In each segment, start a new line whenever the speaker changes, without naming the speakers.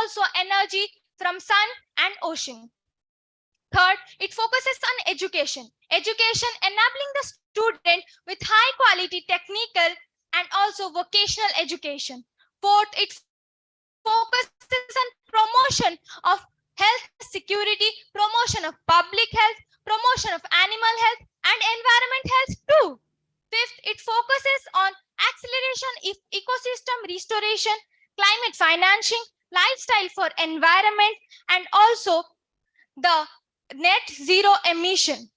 also energy from sun and ocean. Third, it focuses on education. Education enabling the student with high quality technical and also vocational education. Fourth, it focuses on promotion of health security, promotion of public health, promotion of animal health and environment health too. Fifth, it focuses on acceleration of ecosystem restoration, climate financing, lifestyle for environment, and also the net zero emission.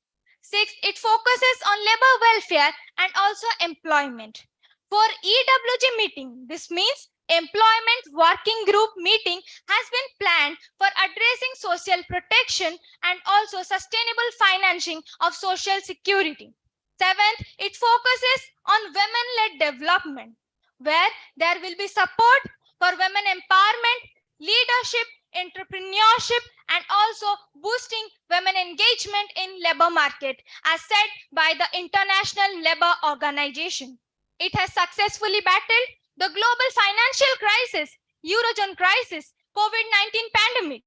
Sixth, it focuses on labor welfare and also employment. For EWG meeting, this means Employment Working Group meeting has been planned for addressing social protection and also sustainable financing of social security. Seventh, it focuses on women-led development, where there will be support for women empowerment, leadership, entrepreneurship, and also boosting women engagement in labor market, as said by the International Labour Organization. It has successfully battled the global financial crisis, Eurozone crisis, COVID-19 pandemic.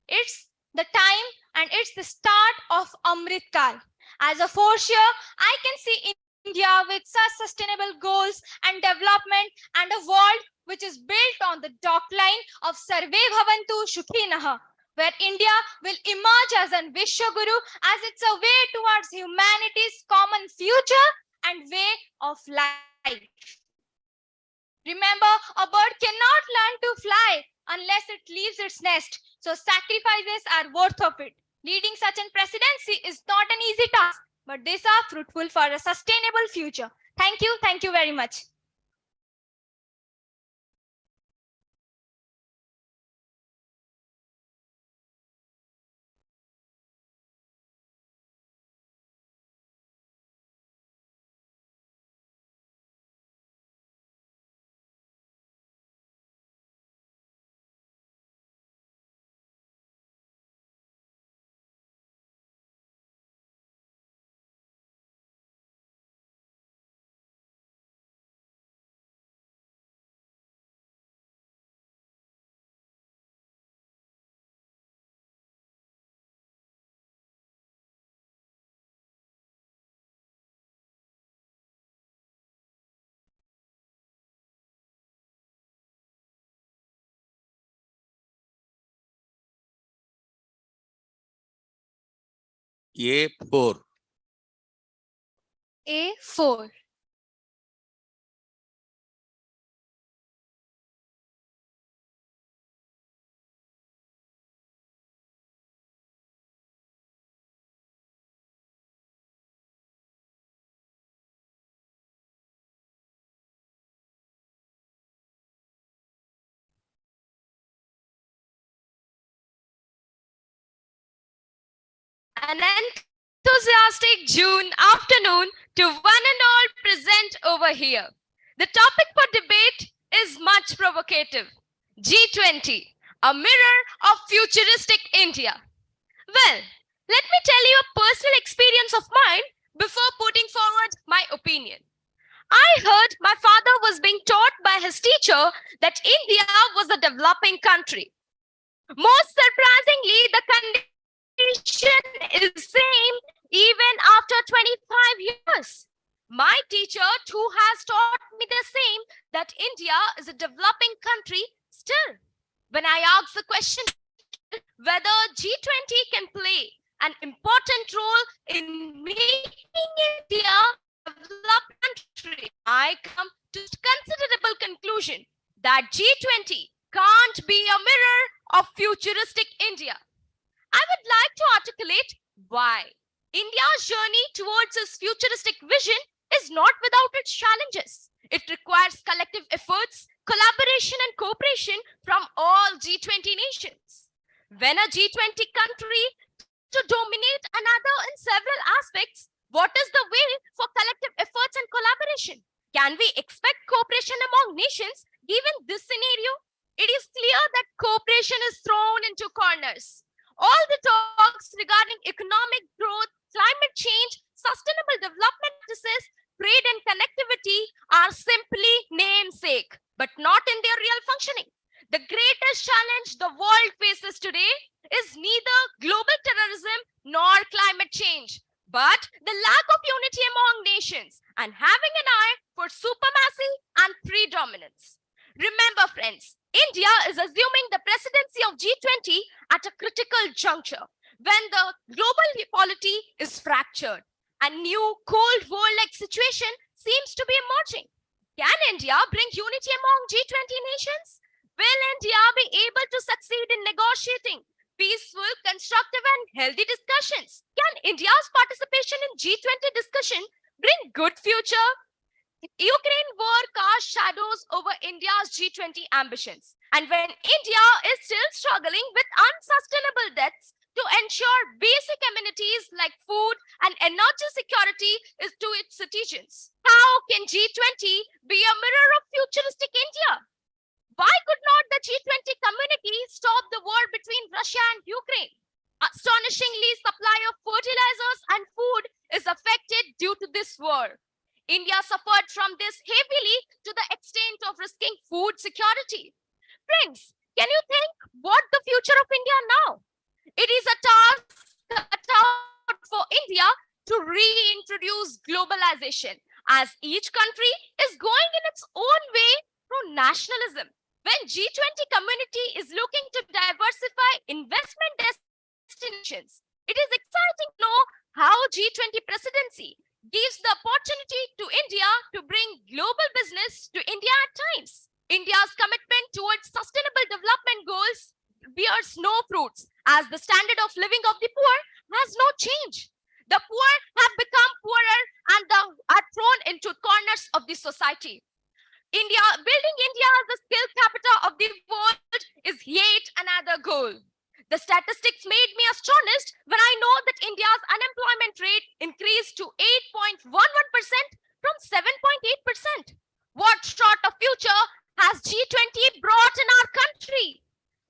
It's the time and it's the start of Amrit Kal. As a fourth year, I can see India with such sustainable goals and development and a world which is built on the dockline of Sarve Bhavantu Sukhinaha, where India will emerge as an Vishwaguru as it's a way towards humanity's common future and way of life. Remember, a bird cannot learn to fly unless it leaves its nest. So sacrifices are worth of it. Leading such a presidency is not an easy task, but these are fruitful for a sustainable future. Thank you very much.
A4.
A4.
An enthusiastic June afternoon to one and all present over here. The topic for debate is much provocative. G20, a mirror of futuristic India. Well, let me tell you a personal experience of mine before putting forward my opinion. I heard my father was being taught by his teacher that India was a developing country. Most surprisingly, the condition is same even after 25 years. My teacher too has taught me the same, that India is a developing country still. When I asked the question whether G20 can play an important role in making India a developed country, I come to considerable conclusion that G20 can't be a mirror of futuristic India. I would like to articulate why. India's journey towards its futuristic vision is not without its challenges. It requires collective efforts, collaboration and cooperation from all G20 nations. When a G20 country to dominate another in several aspects, what is the way for collective efforts and collaboration? Can we expect cooperation among nations given this scenario? It is clear that cooperation is thrown into corners. All the talks regarding economic growth, climate change, sustainable development practices, trade and connectivity are simply namesake, but not in their real functioning. The greatest challenge the world faces today is neither global terrorism nor climate change, but the lack of unity among nations and having an eye for supremacy and predominance. Remember, friends, India is assuming the presidency of G20 at a critical juncture when the global polity is fractured. A new Cold War-like situation seems to be emerging. Can India bring unity among G20 nations? Will India be able to succeed in negotiating peaceful, constructive, and healthy discussions? Can India's participation in G20 discussion bring good future? Ukraine war cast shadows over India's G20 ambitions. And when India is still struggling with unsustainable debts to ensure basic amenities like food and energy security is to its citizens, how can G20 be a mirror of futuristic India? Why could not the G20 community stop the war between Russia and Ukraine? Astonishingly, supply of fertilizers and food is affected due to this war. India suffered from this heavily to the extent of risking food security. Friends, can you think what the future of India now? It is a task cut out for India to reintroduce globalization as each country is going in its own way through nationalism. When G20 community is looking to diversify investment destinations, it is exciting to know how G20 presidency gives the opportunity to India to bring global business to India at times. India's commitment towards sustainable development goals bears no fruits as the standard of living of the poor has no change. The poor have become poorer and are thrown into corners of the society. Building India as the skill capital of the world is yet another goal. The statistics made me astonished when I know that India's unemployment rate increased to 8.11% from 7.8%. What sort of future has G20 brought in our country?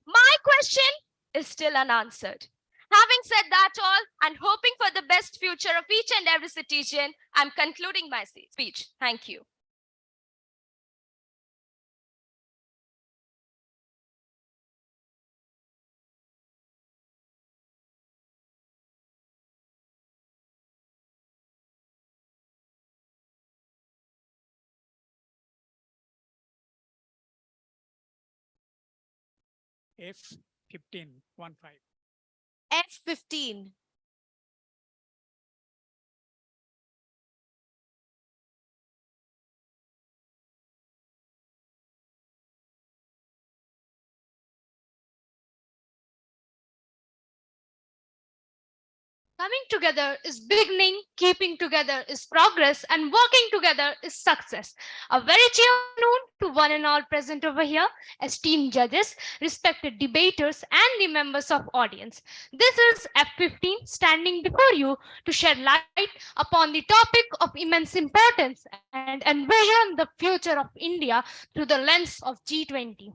My question is still unanswered. Having said that all and hoping for the best future of each and every citizen, I'm concluding my speech. Thank you.
F15, 1-5.
F15.
Coming together is beginning, keeping together is progress, and working together is success. A very cheerful afternoon to one and all present over here, esteemed judges, respected debaters, and the members of audience. This is F15 standing before you to shed light upon the topic of immense importance and envision the future of India through the lens of G20.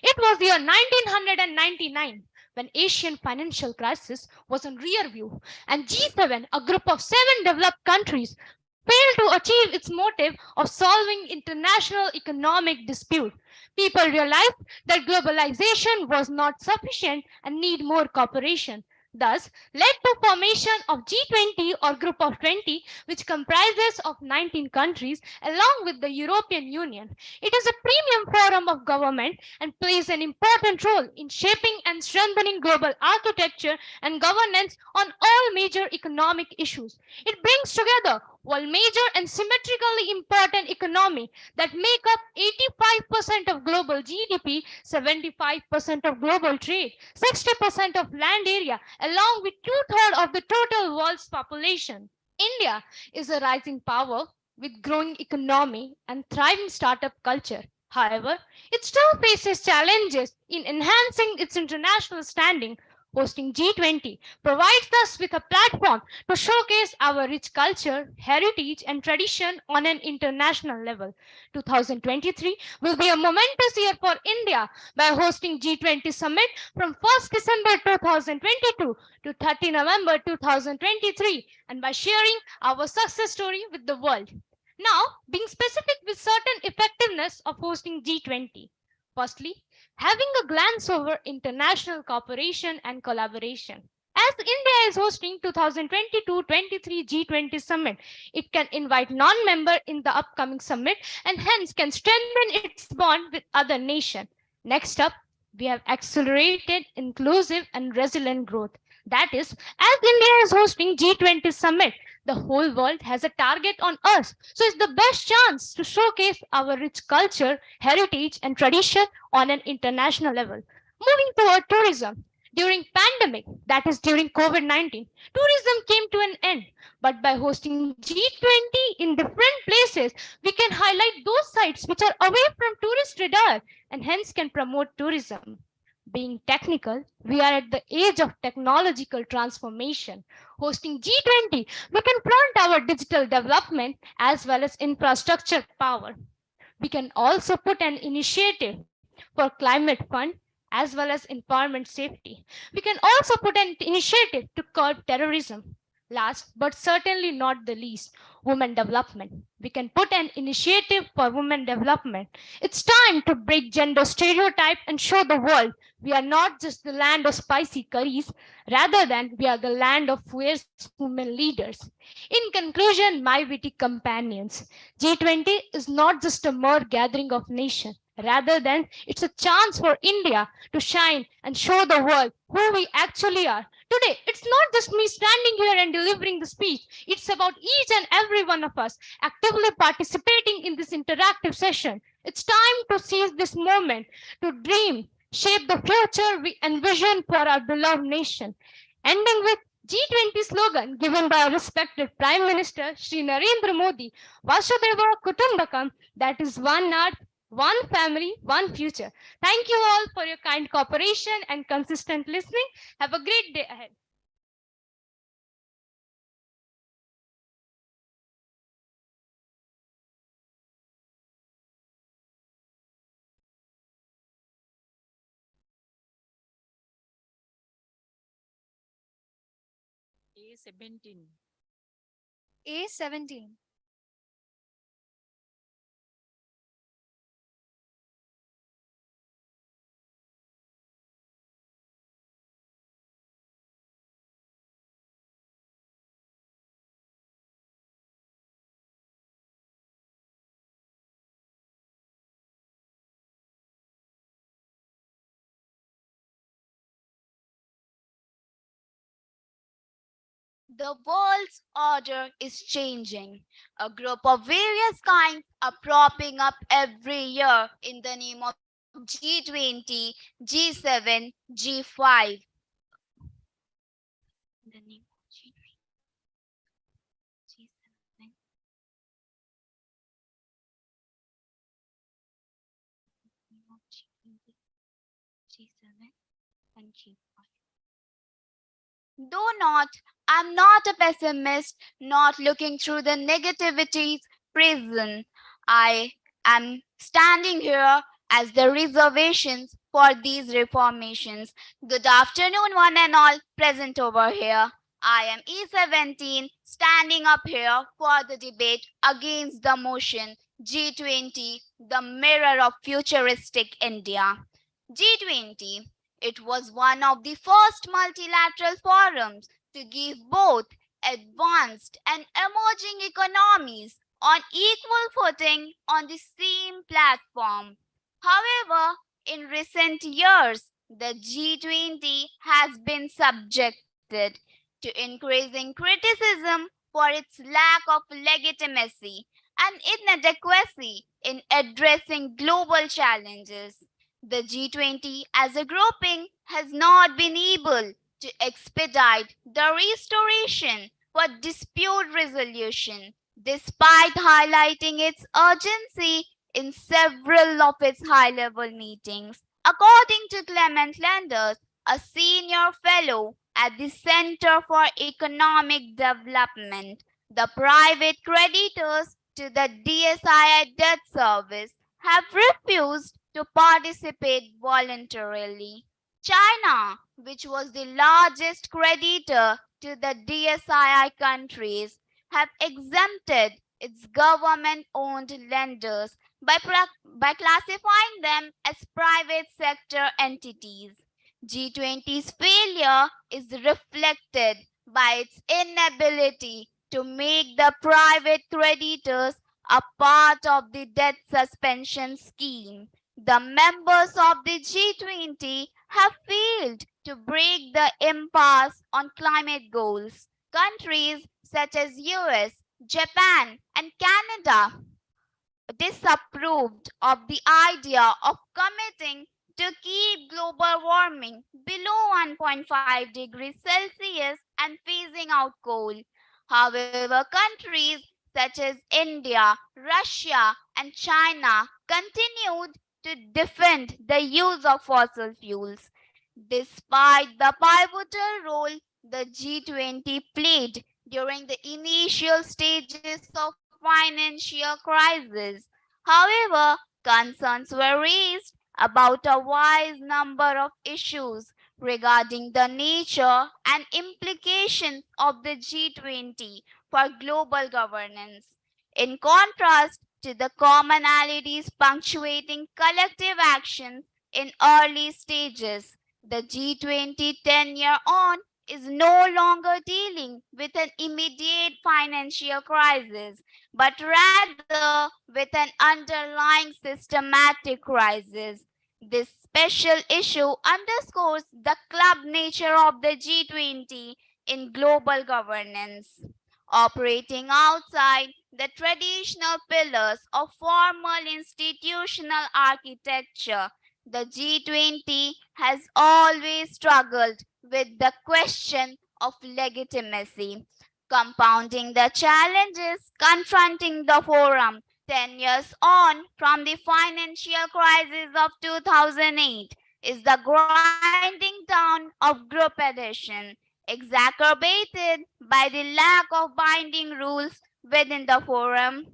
It was year 1999 when Asian financial crisis was in rear view and G7, a group of 7 developed countries, failed to achieve its motive of solving international economic dispute. People realized that globalization was not sufficient and need more cooperation. Thus, led to formation of G20 or Group of 20, which comprises of 19 countries along with the European Union. It is a premium forum of government and plays an important role in shaping and strengthening global architecture and governance on all major economic issues. It brings together all major and symmetrically important economy that make up 85% of global GDP, 75% of global trade, 60% of land area, along with 2/3 of the total world's population. India is a rising power with growing economy and thriving startup culture. However, it still faces challenges in enhancing its international standing. Hosting G20 provides us with a platform to showcase our rich culture, heritage, and tradition on an international level. 2023 will be a momentous year for India by hosting G20 Summit from 1st December 2022 to 30 November 2023 and by sharing our success story with the world. Now, being specific with certain effectiveness of hosting G20.
Firstly, having a glance over international cooperation and collaboration. As India is hosting 2022-23 G20 summit, it can invite non-member in the upcoming summit and hence can strengthen its bond with other nations. Next up, we have accelerated, inclusive and resilient growth. That is, as India is hosting G20 summit, the whole world has a target on us. So it's the best chance to showcase our rich culture, heritage and tradition on an international level. Moving toward tourism. During pandemic, that is during COVID-19, tourism came to an end. But by hosting G20 in different places, we can highlight those sites which are away from tourist radar and hence can promote tourism. Being technical, we are at the age of technological transformation. Hosting G20, we can flaunt our digital development as well as infrastructure power. We can also put an initiative for climate fund as well as environment safety. We can also put an initiative to curb terrorism. Last but certainly not the least, women development. We can put an initiative for women development. It's time to break gender stereotype and show the world we are not just the land of spicy curries, rather than we are the land of fierce women leaders. In conclusion, my witty companions, G20 is not just a mere gathering of nations. Rather than it's a chance for India to shine and show the world who we actually are. Today, it's not just me standing here and delivering the speech. It's about each and every one of us actively participating in this interactive session. It's time to seize this moment to dream, shape the future we envision for our beloved nation. Ending with G20 slogan given by our respected Prime Minister Shri Narendra Modi, Vasudhaiva Kutumbakam, that is one earth, one family, one future. Thank you all for your kind cooperation and consistent listening. Have a great day ahead.
A17.
A17.
The world's order is changing. A group of various kinds are propping up every year in the name of G20, G7, G5. The name of G20, G7, G7, and G5. Though not, I'm not a pessimist, not looking through the negativity's prison. I am standing here as the reservations for these reformations. Good afternoon, one and all present over here. I am E17, standing up here for the debate against the motion G20, the mirror of futuristic India. G20. It was one of the first multilateral forums to give both advanced and emerging economies on equal footing on the same platform. However, in recent years, the G20 has been subjected to increasing criticism for its lack of legitimacy and inadequacy in addressing global challenges. The G20 as a grouping has not been able to expedite the restoration for dispute resolution, despite highlighting its urgency in several of its high-level meetings. According to Clement Landers, a senior fellow at the Center for Economic Development, the private creditors to the DSII debt service have refused to participate voluntarily. China, which was the largest creditor to the DSII countries, have exempted its government-owned lenders, by classifying them as private sector entities. G20's failure is reflected by its inability to make the private creditors a part of the debt suspension scheme. The members of the G20 have failed to break the impasse on climate goals. Countries such as US, Japan, and Canada disapproved of the idea of committing to keep global warming below 1.5 degrees Celsius and phasing out coal. However, countries such as India, Russia, and China continued to defend the use of fossil fuels. Despite the pivotal role the G20 played during the initial stages of financial crisis, however, concerns were raised about a wide number of issues regarding the nature and implications of the G20 for global governance. In contrast to the commonalities punctuating collective actions in early stages, the G20 10-year on is no longer dealing with an immediate financial crisis, but rather with an underlying systematic crisis. This special issue underscores the club nature of the G20 in global governance. Operating outside the traditional pillars of formal institutional architecture, the G20 has always struggled with the question of legitimacy, compounding the challenges confronting the forum 10 years on from the financial crisis of 2008 is the grinding down of group adhesion, exacerbated by the lack of binding rules within the forum.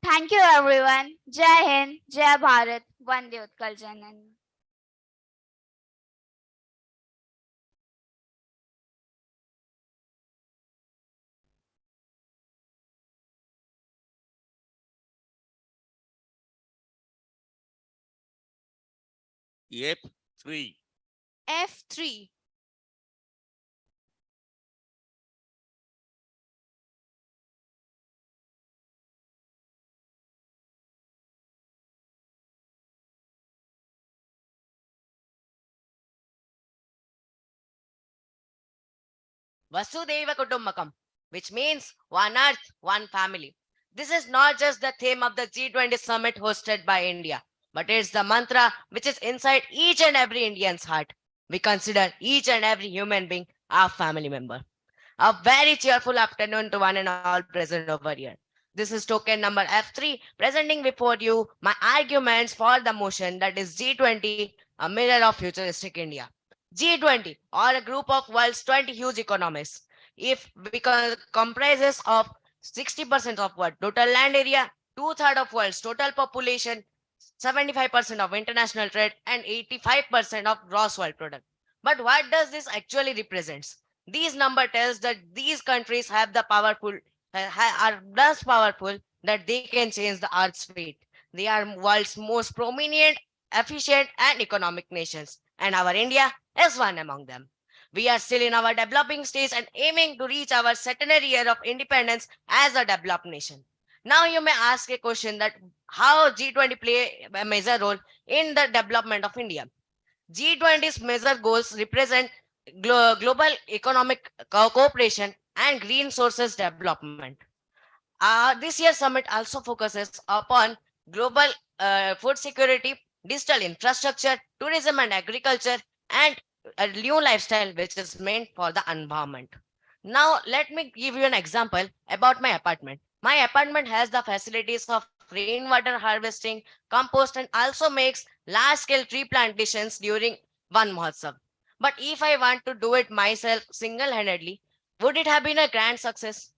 Thank you everyone. Jai Hind, Jai Bharat, Vande Utkal Janani.
Yep, 3.
F3.
Vasudhaiva Kutumbakam, which means one earth, one family. This is not just the theme of the G20 summit hosted by India, but it's the mantra which is inside each and every Indian's heart. We consider each and every human being our family member. A very cheerful afternoon to one and all present over here. This is token number F3, presenting before you my arguments for the motion that is G20, a mirror of futuristic India. G20, or a group of world's 20 huge economies, if we comprises of 60% of what total land area, two-thirds of world's total population, 75% of international trade, and 85% of gross world product. But what does this actually represents? These number tells that these countries have the powerful, are thus powerful that they can change the earth's fate. They are world's most prominent, efficient, and economic nations, and our India is one among them. We are still in our developing stage and aiming to reach our centenary year of independence as a developed nation. Now you may ask a question that how G20 play a major role in the development of India. G20's major goals represent global economic cooperation and green sources development. This year's summit also focuses upon global food security, digital infrastructure, tourism and agriculture, and a new lifestyle which is meant for the environment. Now, let me give you an example about my apartment. My apartment has the facilities of rainwater harvesting, compost, and also makes large-scale tree plantations during one Mahotsav. But if I want to do it myself single-handedly, would it have been a grand success?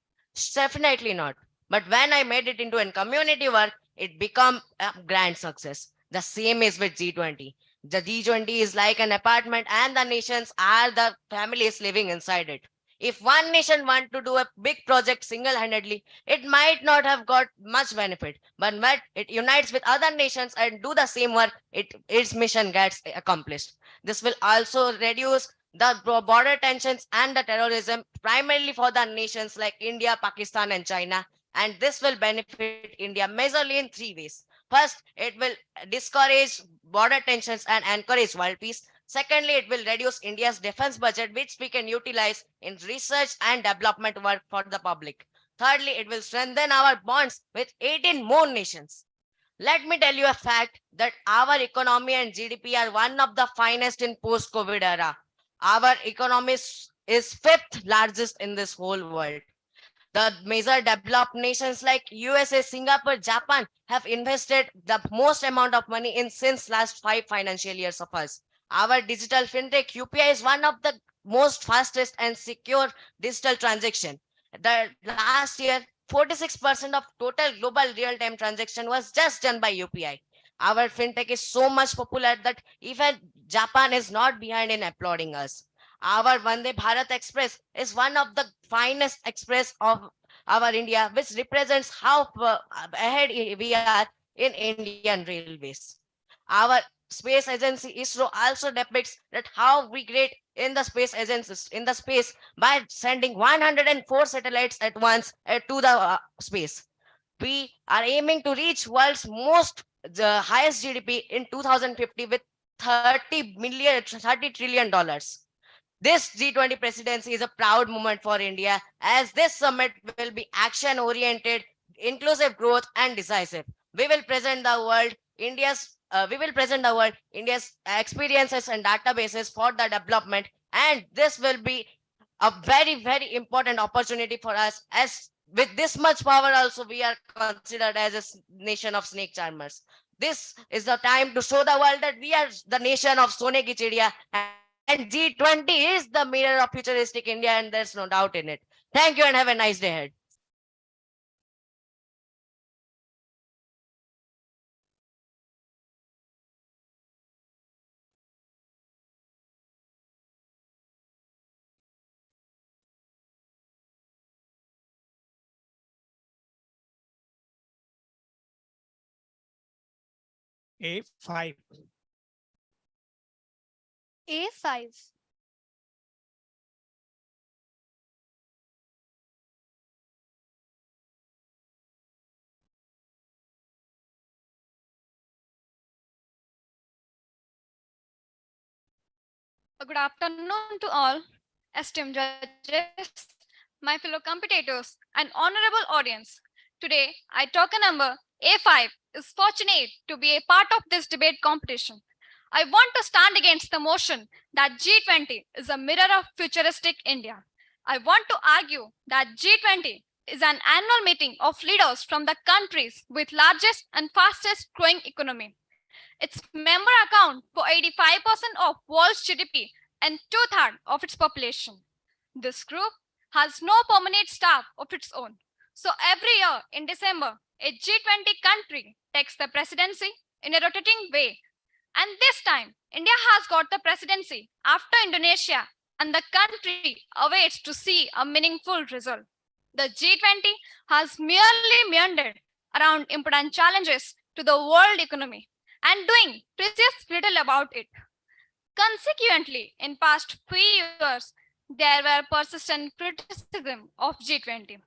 Definitely not. But when I made it into a community work, it became a grand success. The same is with G20. The G20 is like an apartment and the nations are the families living inside it. If one nation want to do a big project single-handedly, it might not have got much benefit. But when it unites with other nations and do the same work, its mission gets accomplished. This will also reduce the border tensions and the terrorism, primarily for the nations like India, Pakistan, and China. And this will benefit India majorly in three ways. First, it will discourage border tensions and encourage world peace. Secondly, it will reduce India's defense budget, which we can utilize in research and development work for the public. Thirdly, it will strengthen our bonds with 18 more nations. Let me tell you a fact that our economy and GDP are one of the finest in post-COVID era. Our economy is fifth largest in this whole world. The major developed nations like USA, Singapore, Japan have invested the most amount of money in since last 5 financial years of us. Our digital fintech UPI is one of the most fastest and secure digital transaction. The last year, 46% of total global real-time transaction was just done by UPI. Our fintech is so much popular that even Japan is not behind in applauding us. Our Vande Bharat Express is one of the finest express of our India, which represents how ahead we are in Indian railways. Our space agency ISRO also depicts that how we great in the space agencies in the space by sending 104 satellites at once to the space. We are aiming to reach world's the highest GDP in 2050 with 30 trillion dollars. This G20 presidency is a proud moment for India as this summit will be action oriented, inclusive growth and decisive. We will present the world India's experiences and databases for the development, and this will be a very, very important opportunity for us as with this much power also we are considered as a nation of snake charmers. This is the time to show the world that we are the nation of Sone Ki Chidiya, and G20 is the mirror of futuristic India, and there's no doubt in it. Thank you and have a nice day ahead.
A5.
A5.
Good afternoon to all, esteemed judges, my fellow competitors, and honorable audience. Today, I talk a number A5 is fortunate to be a part of this debate competition. I want to stand against the motion that G20 is a mirror of futuristic India. I want to argue that G20 is an annual meeting of leaders from the countries with largest and fastest growing economy. Its member account for 85% of world's GDP and 2/3 of its population. This group has no permanent staff of its own. So every year in December, a G20 country takes the presidency in a rotating way. And this time, India has got the presidency after Indonesia, and the country awaits to see a meaningful result. The G20 has merely meandered around important challenges to the world economy and doing precious little about it. Consequently, in past few years, there were persistent criticism of G20.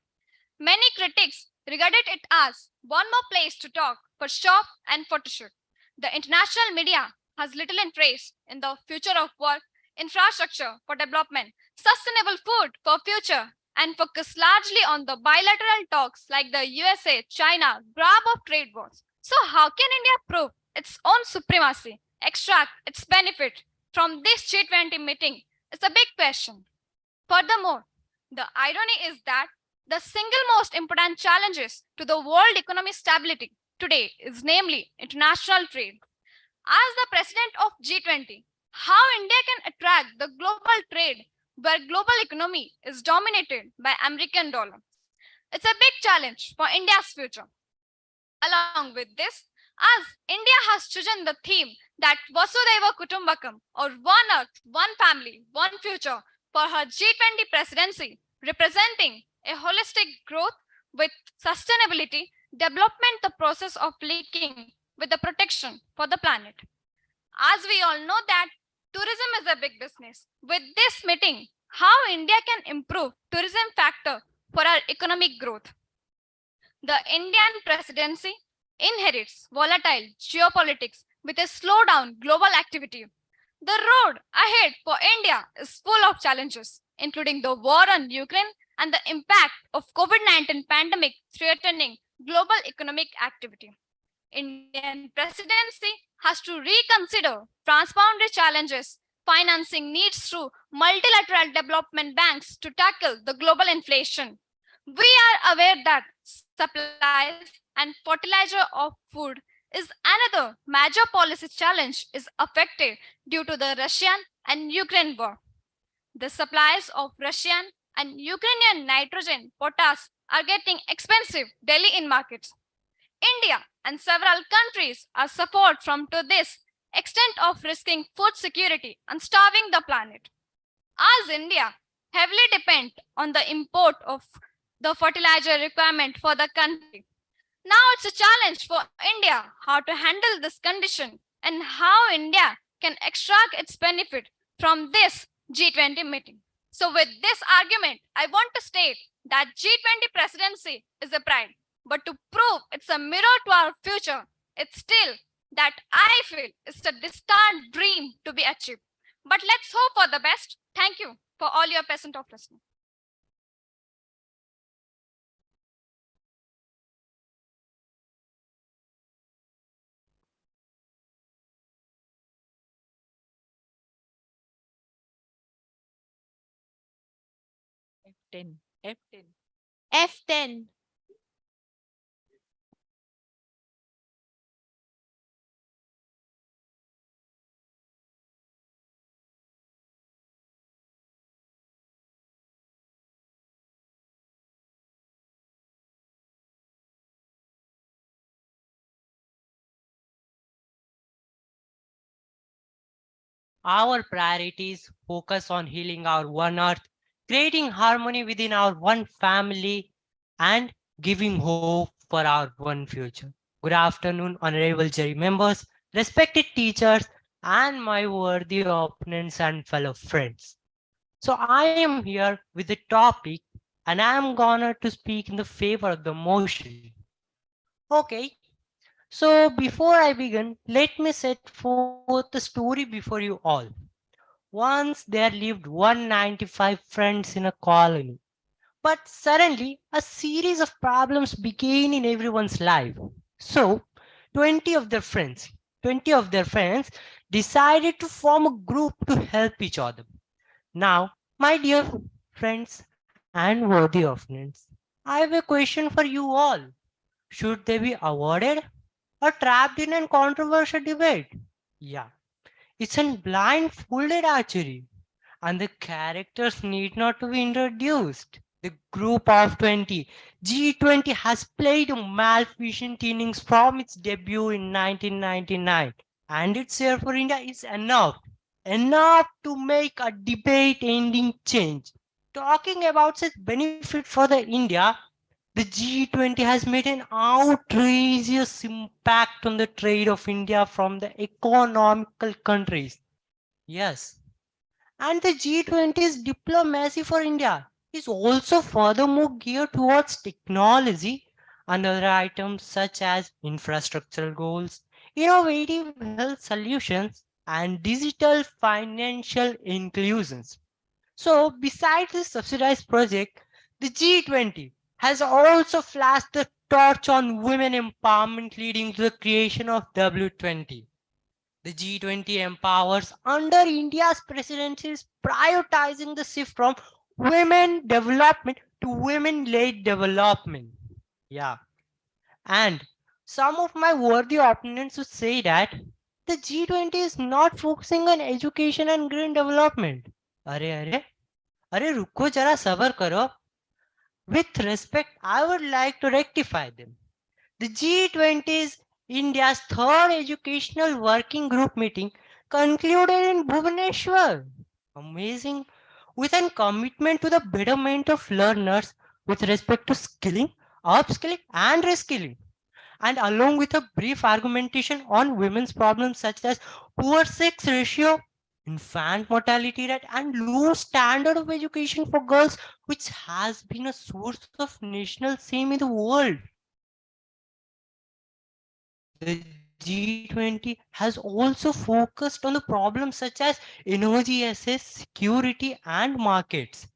Many critics regarded it as one more place to talk for shop and photoshoot. The international media has little interest in the future of work, infrastructure for development, sustainable food for future, and focus largely on the bilateral talks like the USA, China, grab of trade wars. So how can India prove its own supremacy, extract its benefit from this G20 meeting is a big question. Furthermore, the irony is that the single most important challenges to the world economic stability today is namely international trade. As the president of G20, how India can attract the global trade where global economy is dominated by American dollar? It's a big challenge for India's future. Along with this, as India has chosen the theme that Vasudhaiva Kutumbakam or one earth, one family, one future for her G20 presidency, representing a holistic growth with sustainability, development, the process of linking with the protection for the planet. As we all know that tourism is a big business. With this meeting, how India can improve tourism factor for our economic growth. The Indian presidency inherits volatile geopolitics with a slowdown global activity. The road ahead for India is full of challenges, including the war on Ukraine and the impact of COVID-19 pandemic threatening global economic activity. Indian presidency has to reconsider transboundary challenges, financing needs through multilateral development banks to tackle the global inflation. We are aware that supplies and fertilizer of food is another major policy challenge is affected due to the Russian and Ukraine war. The supplies of Russian and Ukrainian nitrogen, potash are getting expensive daily in markets. India and several countries are suffered from to this extent of risking food security and starving the planet. As India heavily depend on the import of the fertilizer requirement for the country. Now it's a challenge for India how to handle this condition and how India can extract its benefit from this G20 meeting. So with this argument, I want to state that G20 presidency is a pride, but to prove it's a mirror to our future, it's still that I feel it's a distant dream to be achieved. But let's hope for the best. Thank you for all your patience of listening.
F10. F10.
F10.
Our priorities focus on healing our one earth, creating harmony within our one family, and giving hope for our one future. Good afternoon, honorable jury members, respected teachers, and my worthy opponents and fellow friends. So I am here with the topic, and I am gonna to speak in the favor of the motion. Okay, so before I begin, let me set forth the story before you all. Once there lived 195 friends in a colony. But suddenly, a series of problems began in everyone's life. So, 20 of their friends decided to form a group to help each other. Now, my dear friends and worthy opponents, I have a question for you all. Should they be awarded or trapped in a controversial debate? Yeah, it's a blindfolded archery, and the characters need not to be introduced. The group of 20, G20 has played malfeasant innings from its debut in 1999, and its share for India is enough to make a debate-ending change. Talking about such benefit for the India, the G20 has made an outrageous impact on the trade of India from the economical countries. Yes. And the G20's diplomacy for India is also furthermore geared towards technology and other items such as infrastructural goals, innovative health solutions, and digital financial inclusions. So, besides this subsidized project, the G20 has also flashed the torch on women empowerment, leading to the creation of W20. The G20 empowers under India's presidency is prioritizing the shift from women development to women-led development. Yeah. And some of my worthy opponents would say that the G20 is not focusing on education and green development. Arre, ruko jara sabar karo. With respect, I would like to rectify them. The G20 is India's third educational working group meeting concluded in Bhubaneswar. Amazing. with a commitment to the betterment of learners with respect to skilling, upskilling, and reskilling, and along with a brief argumentation on women's problems such as poor sex ratio, infant mortality rate, and low standard of education for girls, which has been a source of national shame in the world. The G20 has also focused on the problems such as energy access, security, and markets.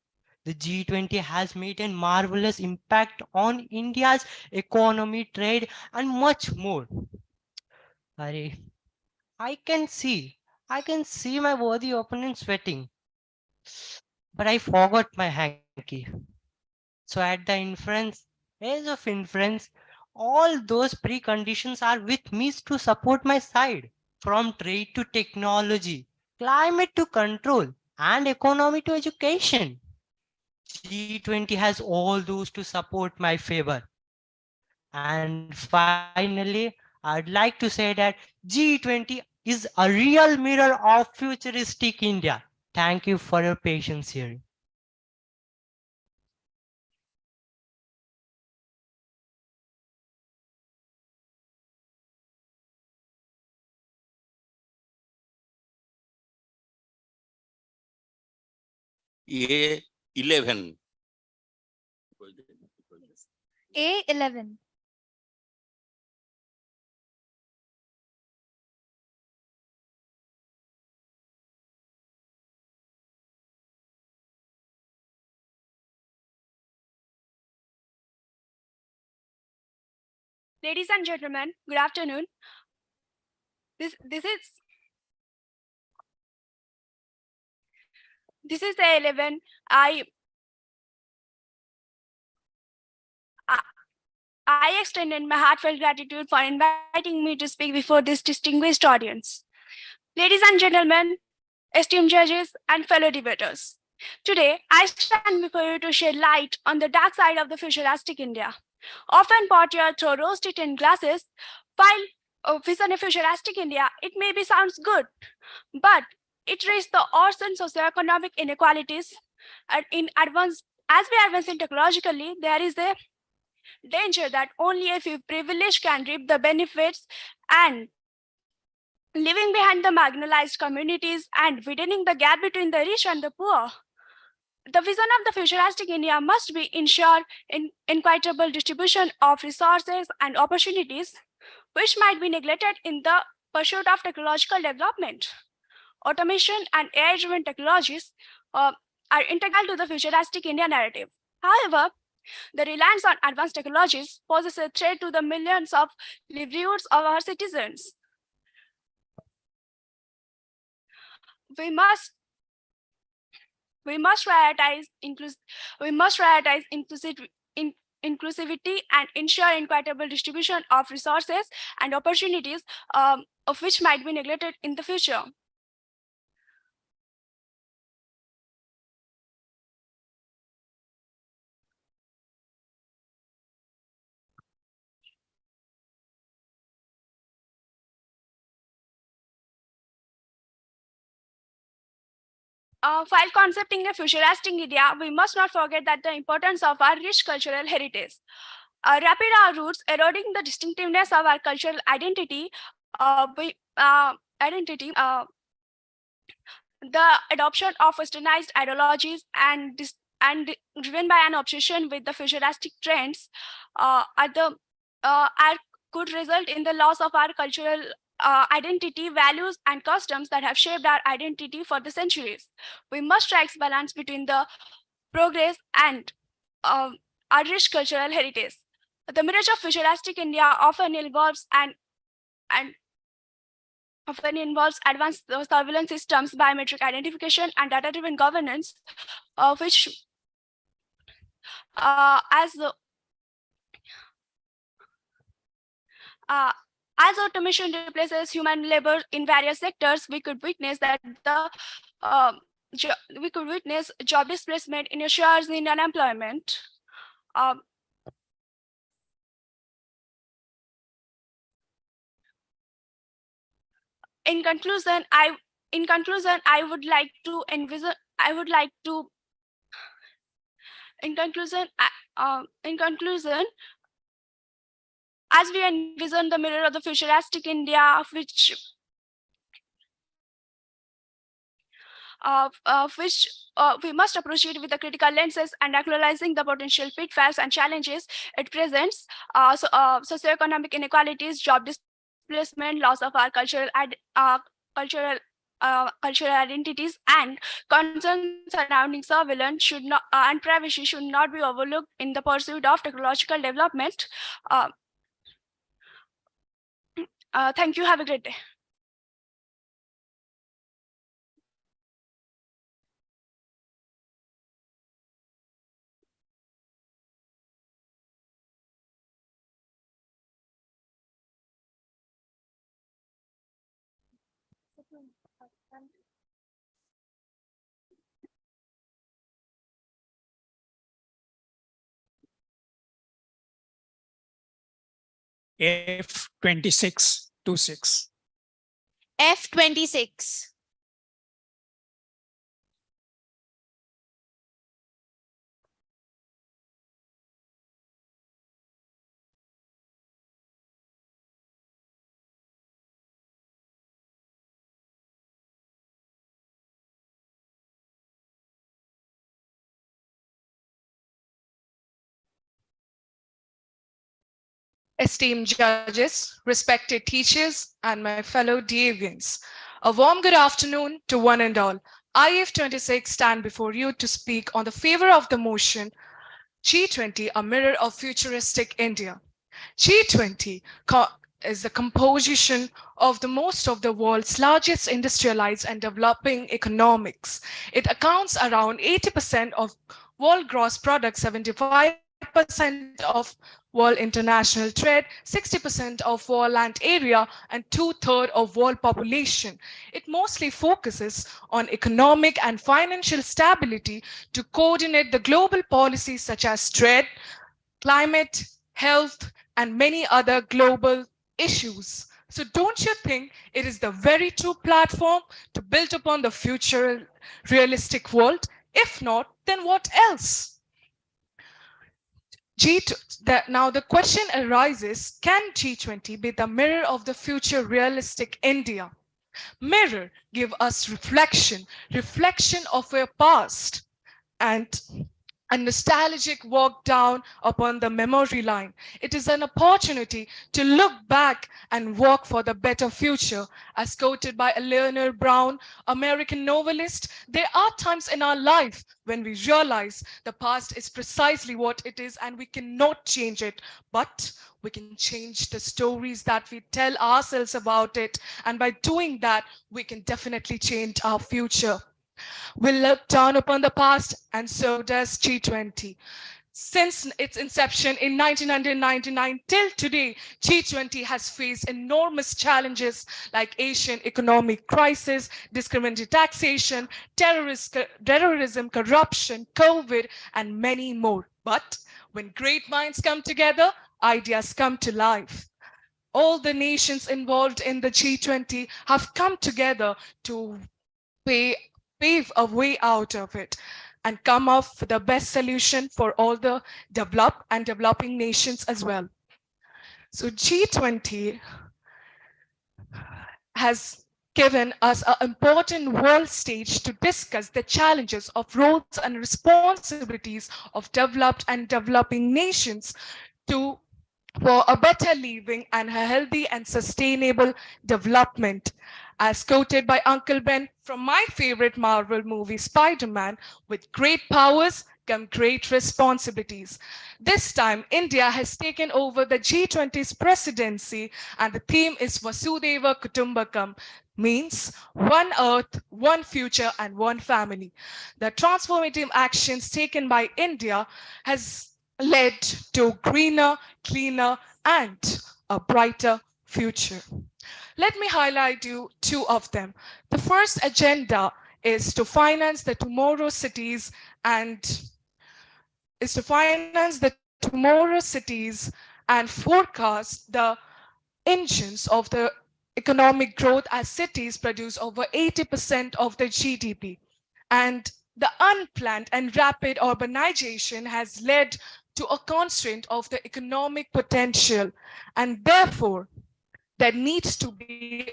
The G20 has made a marvelous impact on India's economy, trade, and much more. Arey, I can see, I can see my worthy opponent sweating, but I forgot my hanky. So at the age of inference, all those preconditions are with me to support my side, from trade to technology, climate to control, and economy to education. G20 has all those to support my favor. And finally, I'd like to say that G20 is a real mirror of futuristic India. Thank you for your patience here.
A11.
A11.
Ladies and gentlemen, good afternoon. This is the 11. I extended my heartfelt gratitude for inviting me to speak before this distinguished audience. Ladies and gentlemen, esteemed judges and fellow debaters, today I stand before you to shed light on the dark side of the futuristic India, often portrayed through rose-tinted glasses. While vision a futuristic India, it maybe sounds good, but it raises the odds and socioeconomic inequalities. And as we advance in technologically, there is a danger that only a few privileged can reap the benefits, and leaving behind the marginalized communities and widening the gap between the rich and the poor. The vision of the futuristic India must be ensure equitable distribution of resources and opportunities, which might be neglected in the pursuit of technological development. Automation and AI-driven technologies are integral to the futuristic India narrative. However, the reliance on advanced technologies poses a threat to the millions of livelihoods of our citizens. We must prioritize inclusivity and ensure equitable distribution of resources and opportunities, of which might be neglected in the future. While concepting a futuristic India, we must not forget that the importance of our rich cultural heritage. Rapid our roots, eroding the distinctiveness of our cultural identity, the adoption of westernized ideologies and driven by an obsession with the futuristic trends could result in the loss of our cultural identity, values, and customs that have shaped our identity for the centuries. We must strike balance between the progress and our rich cultural heritage. The mirage of futuristic India often involves advanced surveillance systems, biometric identification, and data-driven governance, which as automation replaces human labor in various sectors, we could witness that job displacement, initials in unemployment. In conclusion, I would like to envision I would like to, in conclusion, as we envision the mirror of the futuristic India, which we must approach it with the critical lenses and acknowledging the potential pitfalls and challenges it presents. Socioeconomic inequalities, job displacement, loss of our cultural identities, and concerns surrounding surveillance should not and privacy should not be overlooked in the pursuit of technological development. Thank you. Have a great day.
F2626.
F26.
Esteemed judges, respected teachers, and my fellow Deviants, a warm good afternoon to one and all. I, F26, stand before you to speak on the favor of the motion G20, a mirror of futuristic India. G20 is the composition of the most of the world's largest industrialized and developing economics. It accounts around 80% of world gross product, 75% of world international trade, 60% of world land area, and 2/3 of world population. It mostly focuses on economic and financial stability to coordinate the global policies such as trade, climate, health, and many other global issues. So don't you think it is the very true platform to build upon the future realistic world? If not, then what else? Now the question arises, can G20 be the mirror of the future realistic India? Mirror give us reflection of our past, and a nostalgic walk down upon the memory line. It is an opportunity to look back and work for the better future. As quoted by Eleanor Brown, American novelist, there are times in our life when we realize the past is precisely what it is and we cannot change it, but we can change the stories that we tell ourselves about it. And by doing that, we can definitely change our future. We look down upon the past, and so does G20. Since its inception in 1999 till today, G20 has faced enormous challenges like Asian economic crisis, discriminatory taxation, terrorism, corruption, COVID, and many more. But when great minds come together, ideas come to life. All the nations involved in the G20 have come together to pave a way out of it and come up with the best solution for all the developed and developing nations as well. So G20 has given us an important world stage to discuss the challenges of roles and responsibilities of developed and developing nations for a better living and a healthy and sustainable development. As quoted by Uncle Ben from my favorite Marvel movie, Spider-Man, with great powers come great responsibilities. This time, India has taken over the G20's presidency, and the theme is Vasudhaiva Kutumbakam, means one earth, one future, and one family. The transformative actions taken by India has led to greener, cleaner, and a brighter future. Let me highlight you two of them. The first agenda is to finance the tomorrow cities and forecast the engines of the economic growth as cities produce over 80% of the GDP. And The unplanned and rapid urbanization has led to a constraint of the economic potential, and therefore there needs to be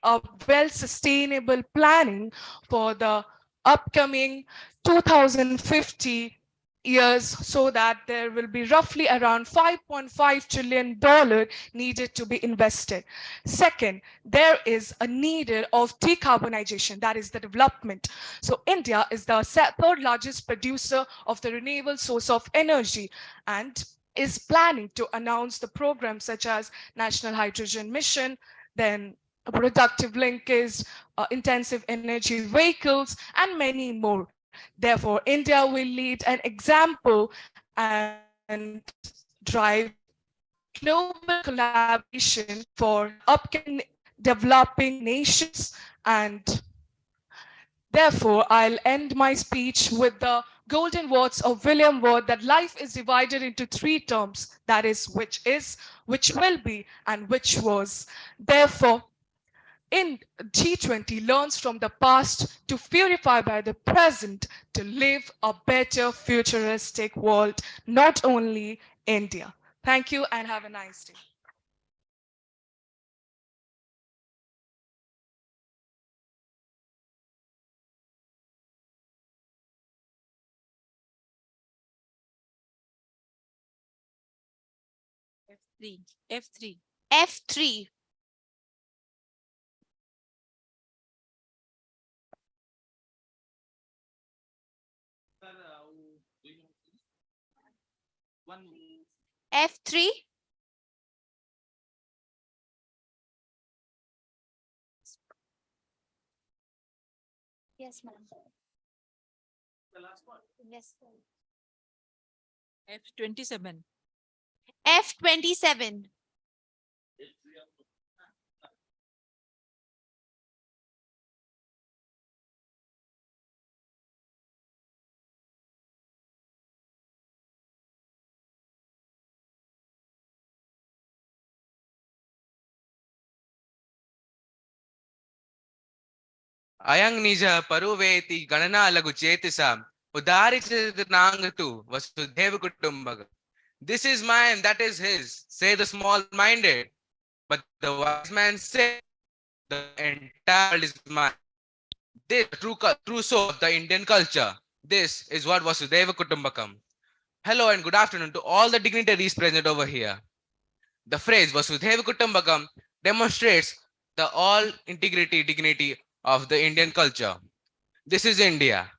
a well sustainable planning for the upcoming 2050 years, so that there will be roughly around $5.5 trillion needed to be invested. Second, there is a need of decarbonization, that is the development. So India is the third largest producer of the renewable source of energy and is planning to announce the programs such as National Hydrogen Mission, then productive linkage, intensive energy vehicles, and many more. Therefore, India will lead an example and drive global collaboration for upcoming developing nations. And therefore, I'll end my speech with the golden words of William Ward, that life is divided into three terms, that is, which will be, and which was. Therefore, in G20 learns from the past to purify by the present to live a better futuristic world, not only India. Thank you and have a nice day.
F3. F3.
F3. F3. Yes, ma'am.
The last one.
Yes.
F27.
F27.
Ayang nija paruveti ganana lagu chetisam udarichitanangatu vasudeva kutumbaga. This is mine, that is his, say the small-minded. But the wise man said, the entire world is mine. This is the true soul of the Indian culture. This is what Vasudeva Kutumbakam. Hello and good afternoon to all the dignitaries present over here. The phrase Vasudeva Kutumbakam demonstrates the all integrity, dignity of the Indian culture. This is India.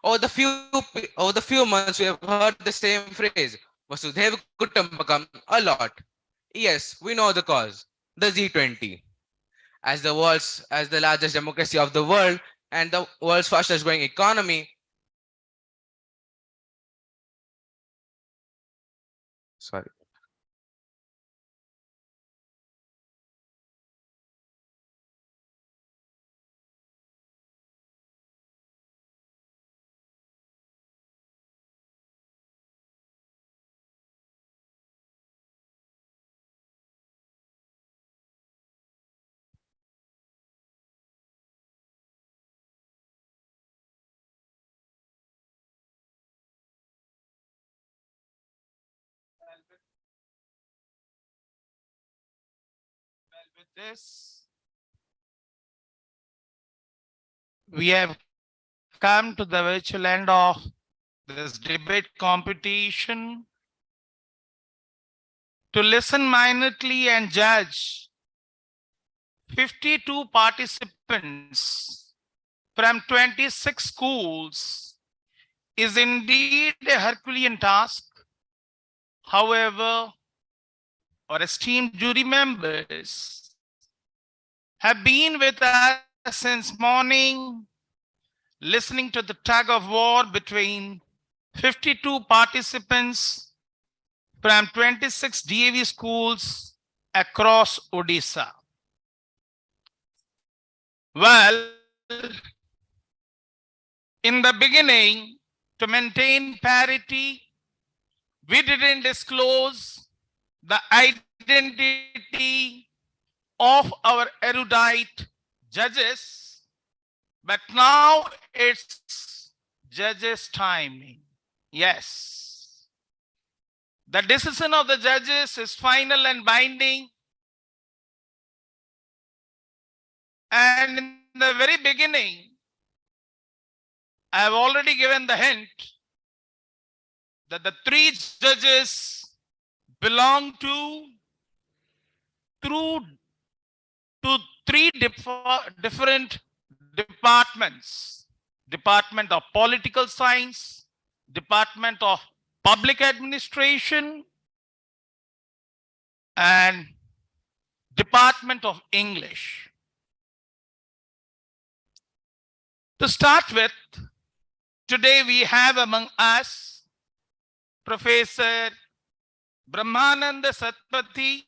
Over the few months, we have heard the same phrase, Vasudhaiva Kutumbakam, a lot. Yes, we know the cause, the G20. As the largest democracy of the world and the world's fastest growing economy, sorry.
With this, we have come to the virtual end of this debate competition. To listen minutely and judge 52 participants from 26 schools is indeed a Herculean task. However, our esteemed jury members have been with us since morning, listening to the tug of war between 52 participants from 26 DAV schools across Odisha. Well, in the beginning, to maintain parity, we didn't disclose the identity of our erudite judges, but now it's judges' timing. Yes. The decision of the judges is final and binding. And in the very beginning, I have already given the hint that the three judges belong to three different departments: Department of Political Science, Department of Public Administration, and Department of English. To start with, today we have among us Professor Brahmananda Satpathy,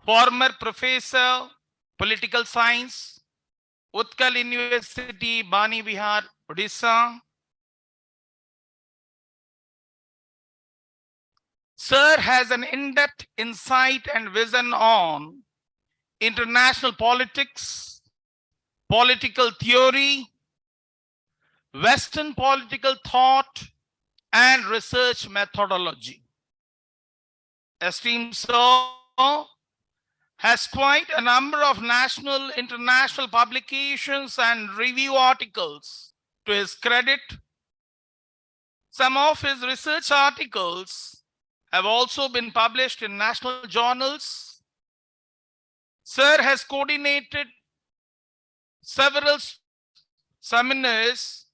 former Professor, Political Science, Utkal University, Bani Vihar, Odisha. Sir has an in-depth insight and vision on international politics, political theory, Western political thought, and research methodology. Esteemed Sir has quite a number of national, international publications and review articles to his credit. Some of his research articles have also been published in national journals. Sir has coordinated several seminars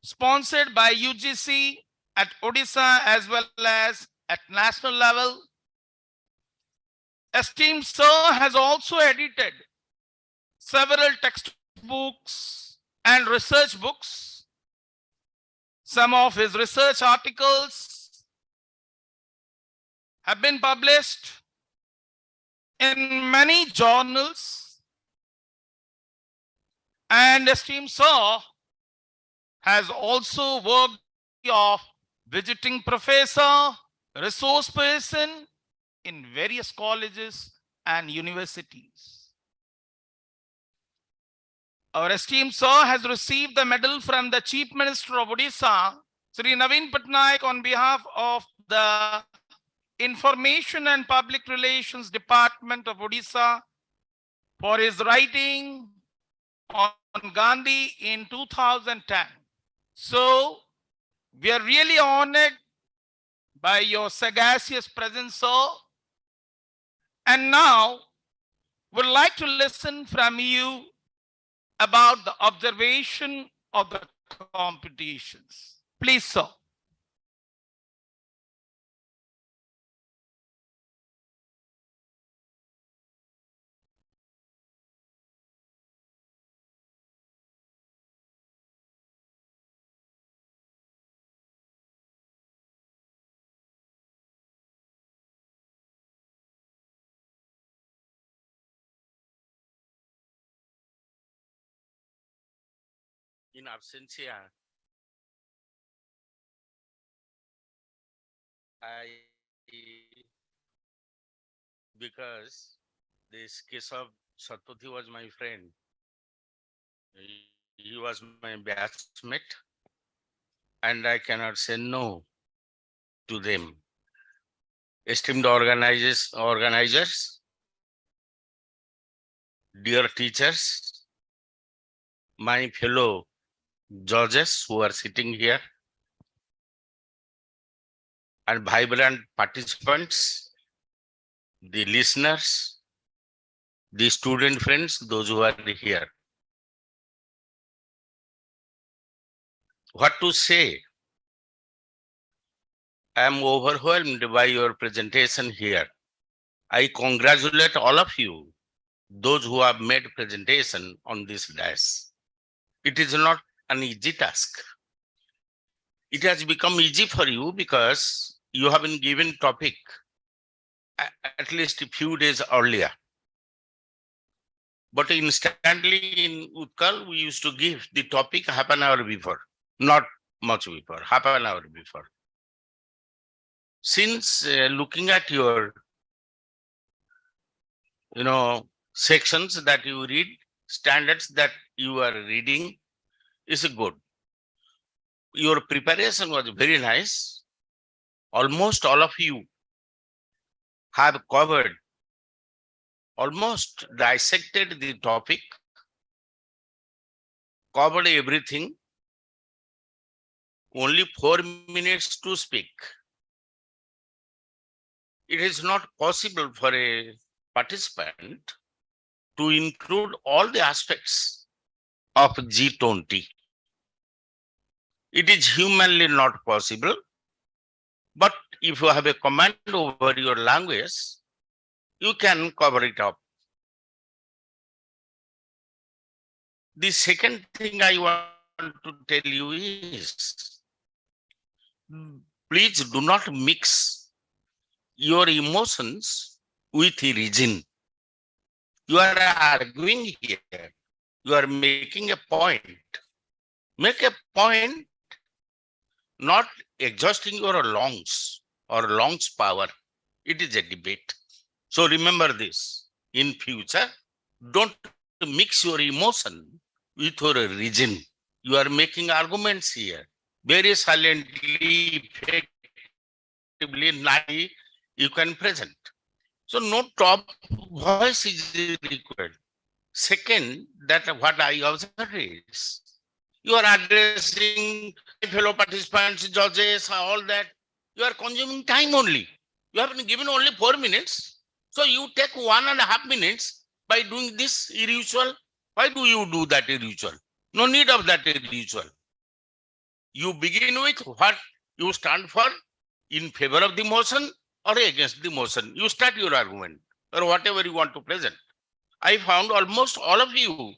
sponsored by UGC at Odisha as well as at national level. Esteemed Sir has also edited several textbooks and research books. Some of his research articles have been published in many journals. And esteemed Sir has also worked of visiting professor, resource person in various colleges and universities. Our esteemed Sir has received the medal from the Chief Minister of Odisha, Sri Naveen Patnaik, on behalf of the Information and Public Relations Department of Odisha for his writing on Gandhi in 2010. So, we are really honored by your sagacious presence, sir. And now, we'd like to listen from you about the observation of the competitions. Please, sir.
In absentia, because this case of Satpathy was my friend. He was my batchmate, and I cannot say no to them. Esteemed organizers, dear teachers, my fellow judges who are sitting here, and vibrant participants, the listeners, the student friends, those who are here. What to say? I am overwhelmed by your presentation here. I congratulate all of you, those who have made presentation on this dais. It is not an easy task. It has become easy for you because you have been given topic at least a few days earlier. But instantly in Utkal, we used to give the topic half an hour before, not much before, half an hour before. Since looking at your, sections that you read, standards that you are reading is good. Your preparation was very nice. Almost all of you have covered, almost dissected the topic, covered everything. Only 4 minutes to speak. It is not possible for a participant to include all the aspects of G20. It is humanly not possible. But if you have a command over your language, you can cover it up. The second thing I want to tell you is, please do not mix your emotions with reason. You are arguing here. You are making a point. Make a point, not exhausting your lungs or lungs power. It is a debate. So remember this. In future, don't mix your emotion with your reason. You are making arguments here. Very silently, effectively, nicely, you can present. So no top voice is required. Second, that what I observe is, you are addressing fellow participants, judges, all that. You are consuming time only. You have been given only 4 minutes. So you take 1.5 minutes by doing this irritual. Why do you do that irritual? No need of that irritual. You begin with what you stand for, in favor of the motion or against the motion. You start your argument or whatever you want to present. I found almost all of you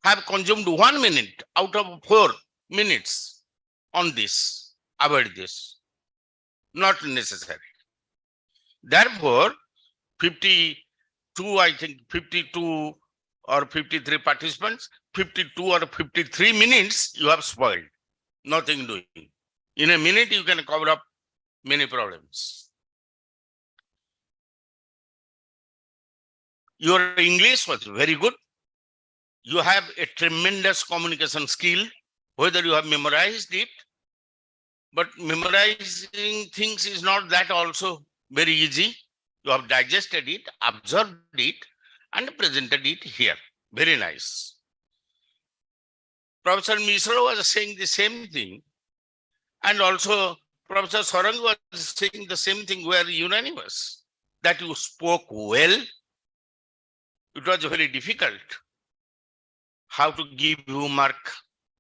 have consumed 1 minute out of 4 minutes on this. Avoid this. Not necessary. Therefore, 52, I think 52 or 53 participants, 52 or 53 minutes you have spoiled. Nothing doing. In a minute, you can cover up many problems. Your English was very good. You have a tremendous communication skill, whether you have memorized it, but memorizing things is not that also very easy. You have digested it, observed it, and presented it here. Very nice. Professor Misra was saying the same thing, and also Professor Sarang was saying the same thing. We are unanimous that you spoke well. It was very difficult how to give you mark,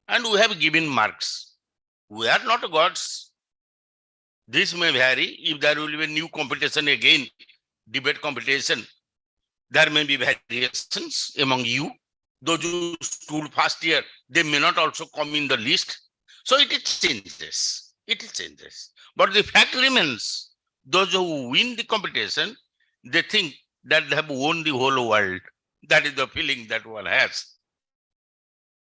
and we have given marks. We are not gods. This may vary. If there will be a new competition again, debate competition, there may be variations among you. Those who stood first year, they may not also come in the list. So it changes. It changes. But the fact remains, those who win the competition, they think that they have won the whole world. That is the feeling that one has.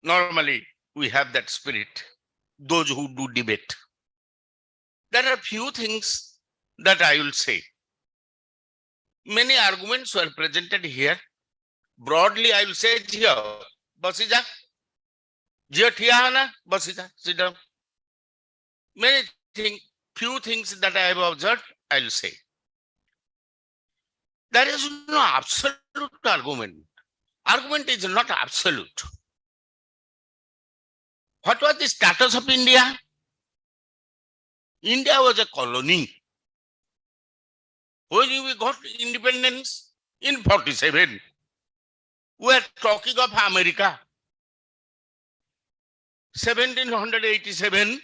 Normally, we have that spirit, those who do debate. There are few things that I will say. Many arguments were presented here. Broadly, I will say, Jio, Basija. Jio Tiana, Basija, sit down. Many things, few things that I have observed, I will say. There is no absolute argument. Argument is not absolute. What was the status of India? India was a colony. When we got independence in 47, we are talking of America. 1787,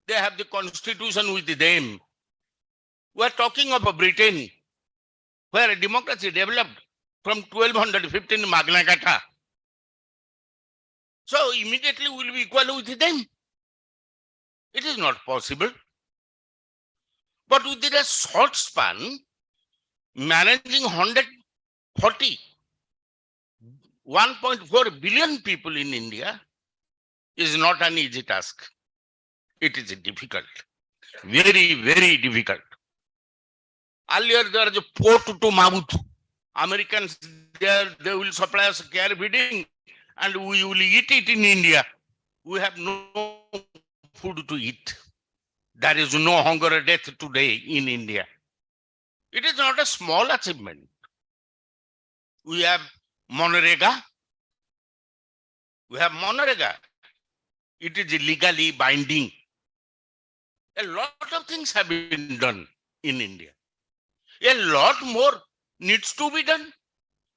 they have the constitution with them. We are talking of Britain, where democracy developed from 1215 Magna Carta. So immediately we will be equal with them. It is not possible. But within a short span, managing 1.4 billion people in India is not an easy task. It is difficult. Very, very difficult. Earlier there was a port to Mammoth. Americans there, they will supply us care feeding and we will eat it in India. We have no food to eat. There is no hunger or death today in India. It is not a small achievement. We have Monrega. We have Monrega. It is legally binding. A lot of things have been done in India. A lot more needs to be done.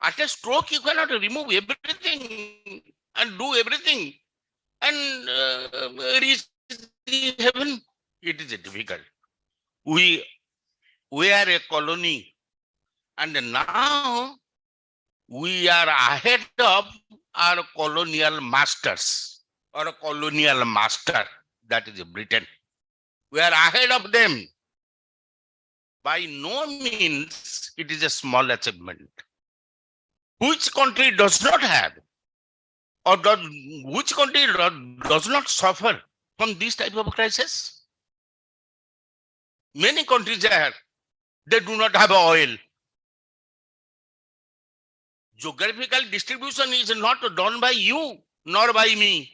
At a stroke, you cannot remove everything and do everything and reach the heaven. It is difficult. We are a colony, and now we are ahead of our colonial masters or a colonial master, that is Britain. We are ahead of them. By no means it is a small achievement. Which country does not have, or which country does not suffer from this type of crisis? Many countries are, they do not have oil. Geographical distribution is not done by you nor by me.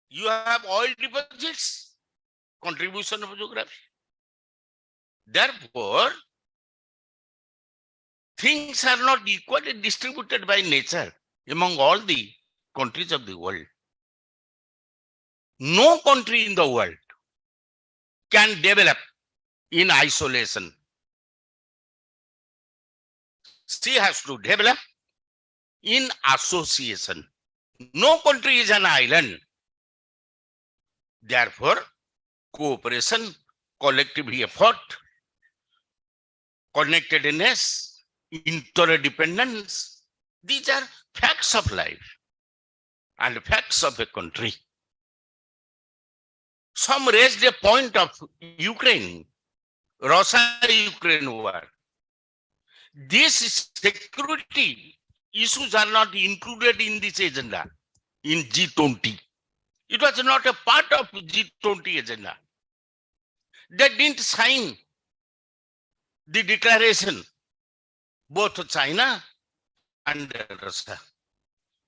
You have oil deposits, contribution of geography. Therefore, things are not equally distributed by nature among all the countries of the world. No country in the world can develop in isolation. She has to develop in association. No country is an island. Therefore, cooperation, collective effort, connectedness, interdependence, these are facts of life and facts of a country. Some raised a point of Ukraine, Russia-Ukraine war. These security issues are not included in this agenda, in G20. It was not a part of G20 agenda. They didn't sign the declaration, both China and Russia.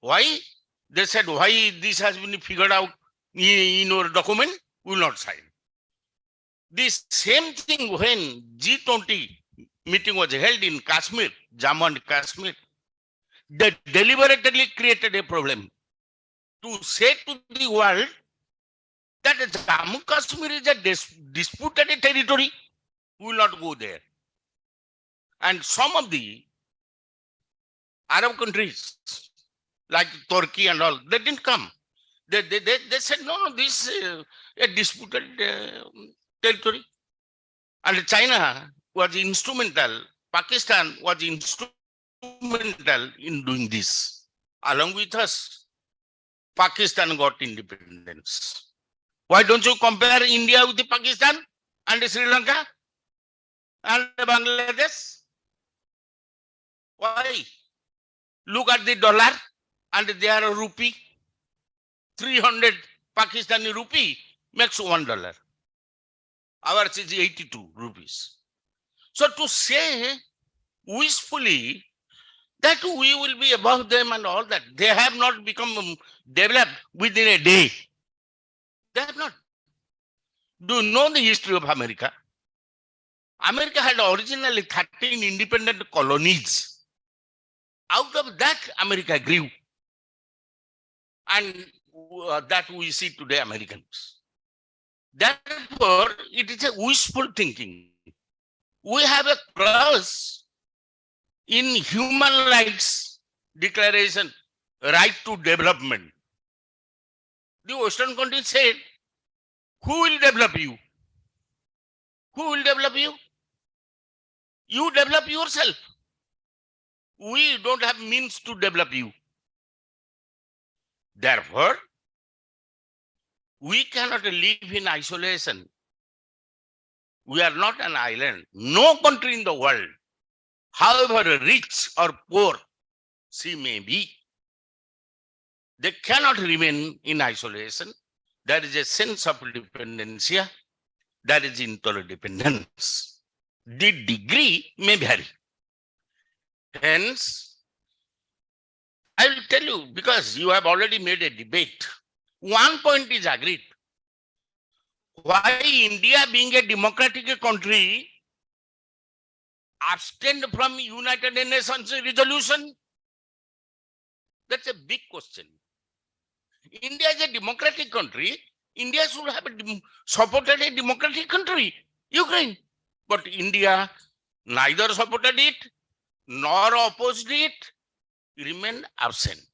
Why? They said, why this has been figured out in your document, will not sign. This same thing when G20 meeting was held in Kashmir, Jammu and Kashmir, they deliberately created a problem to say to the world that Jammu Kashmir is a disputed territory, we will not go there. And some of the Arab countries, like Turkey and all, they didn't come. They said, no, this is a disputed territory. And China was instrumental, Pakistan was instrumental in doing this. Along with us, Pakistan got independence. Why don't you compare India with the Pakistan and Sri Lanka and Bangladesh? Why? Look at the dollar and their rupee. 300 Pakistani rupee makes $1. Ours is 82 rupees. So to say wishfully that we will be above them and all that, they have not become developed within a day. They have not. Do you know the history of America? America had originally 13 independent colonies. Out of that, America grew. And that we see today, Americans. Therefore, it is a wishful thinking. We have a clause in human rights declaration, right to development. The Western countries said, who will develop you? Who will develop you? You develop yourself. We don't have means to develop you. Therefore, we cannot live in isolation. We are not an island. No country in the world, however rich or poor she may be, they cannot remain in isolation. There is a sense of dependency. There is interdependence. The degree may vary. Hence, I will tell you, because you have already made a debate. One point is agreed. Why India, being a democratic country, abstained from United Nations resolution? That's a big question. India is a democratic country. India should have supported a democratic country, Ukraine. But India neither supported it nor opposed it, remained absent.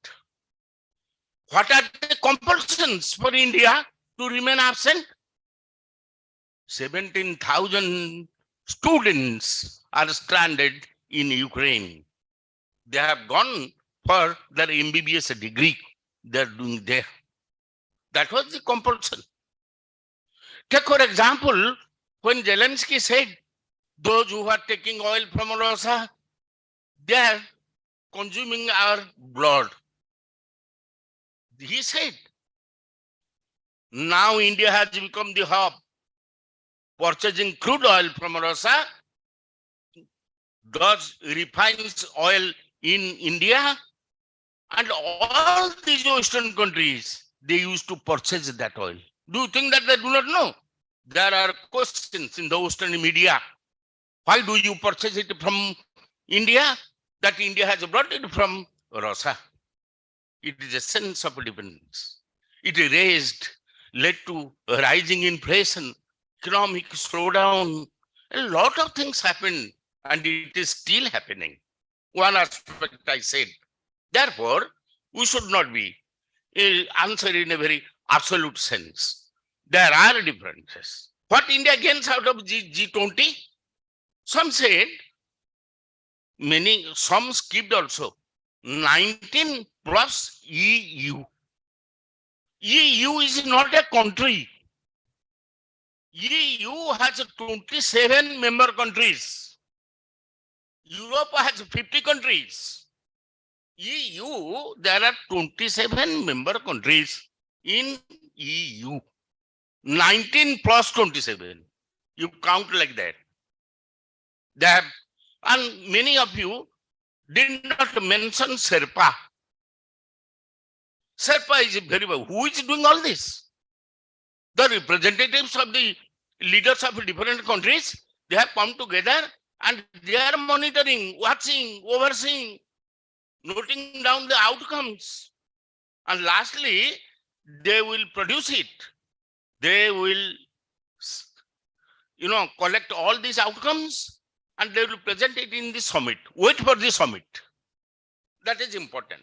What are the compulsions for India to remain absent? 17,000 students are stranded in Ukraine. They have gone for their MBBS degree. They are doing there. That was the compulsion. Take for example, when Zelensky said, those who are taking oil from Russia, they are consuming our blood. He said, now India has become the hub, purchasing crude oil from Russia, does refines oil in India, and all these Western countries, they used to purchase that oil. Do you think that they do not know? There are questions in the Western media. Why do you purchase it from India? That India has brought it from Russia. It is a sense of dependence. It led to rising inflation, economic slowdown. A lot of things happened, and it is still happening. One aspect I said. Therefore, we should not be answered in a very absolute sense. There are differences. What India gains out of G20? Some said, some skipped also. 19 plus EU. EU is not a country. EU has 27 member countries. Europe has 50 countries. EU, there are 27 member countries in EU. 19 plus 27. You count like that. They have, and many of you did not mention Sherpa. Sherpa is very well. Who is doing all this? The representatives of the leaders of different countries, they have come together and they are monitoring, watching, overseeing, noting down the outcomes. And lastly, they will produce it. They will, collect all these outcomes and they will present it in the summit. Wait for the summit. That is important.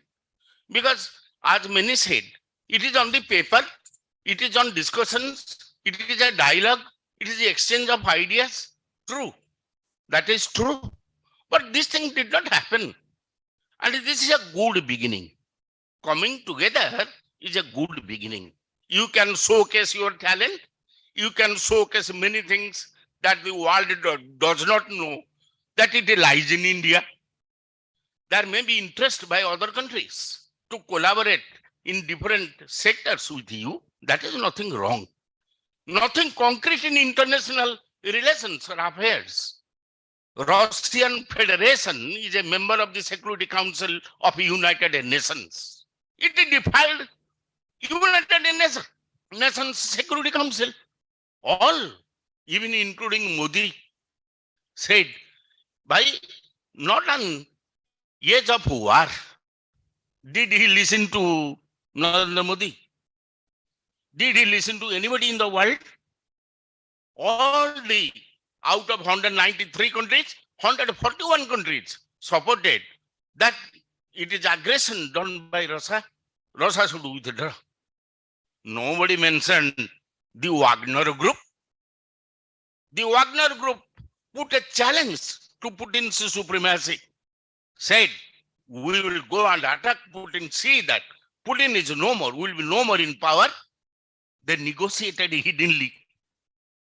Because as many said, it is on the paper, it is on discussions, it is a dialogue, it is the exchange of ideas. True. That is true. But this thing did not happen. And this is a good beginning. Coming together is a good beginning. You can showcase your talent. You can showcase many things that the world does not know, that it lies in India. There may be interest by other countries to collaborate in different sectors with you. That is nothing wrong. Nothing concrete in international relations or affairs. Russian Federation is a member of the Security Council of United Nations. It defiled United Nations Security Council. All, even including Modi, said, by not an age of war, did he listen to Narendra Modi? Did he listen to anybody in the world? All the out of 193 countries, 141 countries supported that it is aggression done by Russia. Russia should withdraw. Nobody mentioned the Wagner Group. The Wagner Group put a challenge to Putin's supremacy. Said, we will go and attack Putin, see that Putin is no more, will be no more in power. They negotiated hiddenly.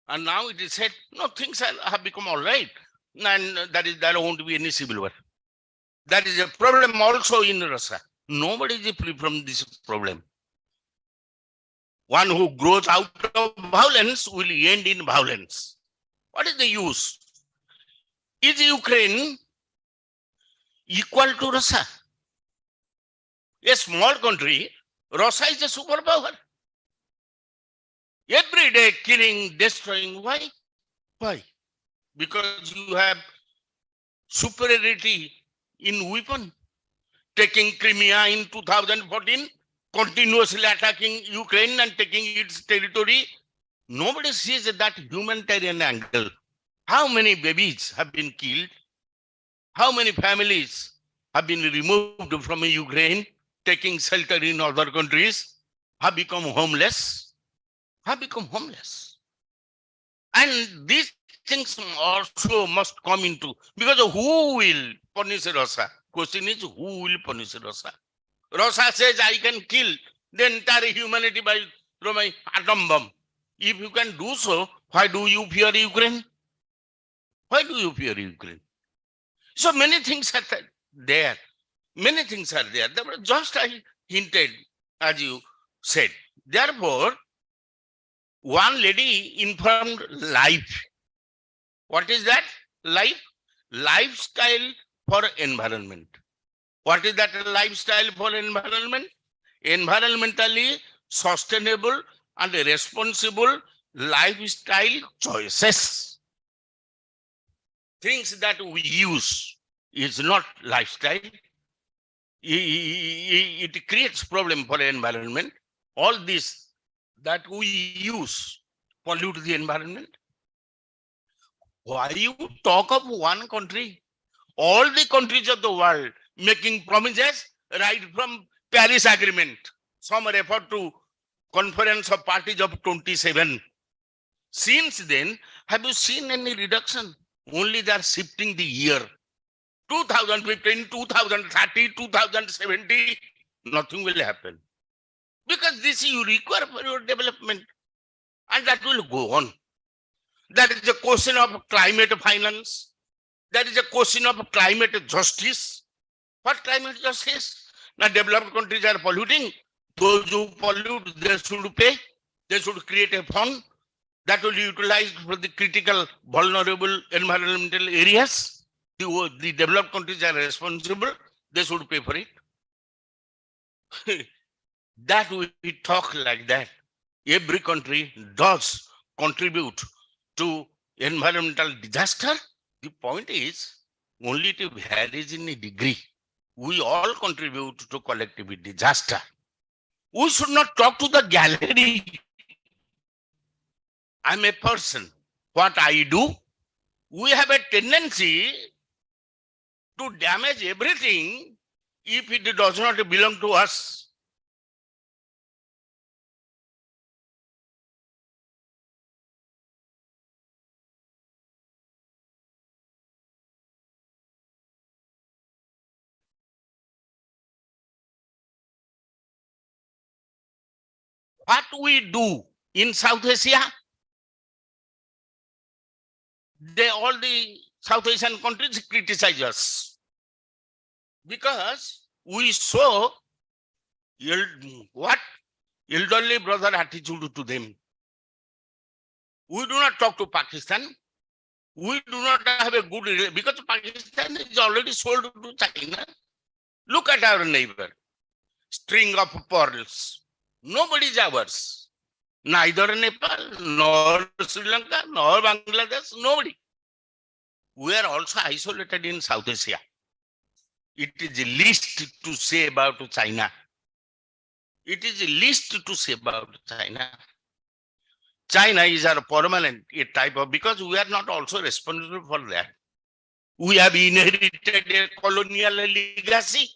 And now it is said, no, things have become all right. And there won't be any civil war. That is a problem also in Russia. Nobody is free from this problem. One who grows out of violence will end in violence. What is the use? Is Ukraine equal to Russia? A small country, Russia is a superpower. Every day killing, destroying. Why? Why? Because you have superiority in weapon. Taking Crimea in 2014, continuously attacking Ukraine and taking its territory. Nobody sees that humanitarian angle. How many babies have been killed? How many families have been removed from Ukraine, taking shelter in other countries, have become homeless? Have become homeless. And these things also must come into, because who will punish Russia? Question is, who will punish Russia? Russia says, I can kill the entire humanity by my atom bomb. If you can do so, why do you fear Ukraine? Why do you fear Ukraine? So many things are there. Many things are there. That was just I hinted, as you said. Therefore, one lady informed life. What is that? Life? Lifestyle for environment. What is that lifestyle for environment? Environmentally sustainable and responsible lifestyle choices. Things that we use is not lifestyle. It creates problem for the environment. All this that we use pollute the environment. Why you talk of one country? All the countries of the world making promises right from Paris Agreement. Some refer to Conference of Parties of 27. Since then, have you seen any reduction? Only they are shifting the year. 2015, 2030, 2070, nothing will happen. Because this you require for your development. And that will go on. That is a question of climate finance. That is a question of climate justice. What climate justice? Now developed countries are polluting. Those who pollute, they should pay. They should create a fund that will be utilized for the critical, vulnerable environmental areas. The developed countries are responsible. They should pay for it. That we talk like that. Every country does contribute to environmental disaster. The point is, only it varies in a degree. We all contribute to collective disaster. We should not talk to the gallery. I'm a person. What I do, we have a tendency to damage everything if it does not belong to us. What we do in South Asia, all the South Asian countries criticize us because we show elderly brother attitude to them. We do not talk to Pakistan. We do not have a good relationship because Pakistan is already sold to China. Look at our neighbor. String of pearls. Nobody is ours. Neither Nepal, nor Sri Lanka, nor Bangladesh, nobody. We are also isolated in South Asia. It is the least to say about China. It is the least to say about China. China is our permanent type of, because we are not also responsible for that. We have inherited a colonial legacy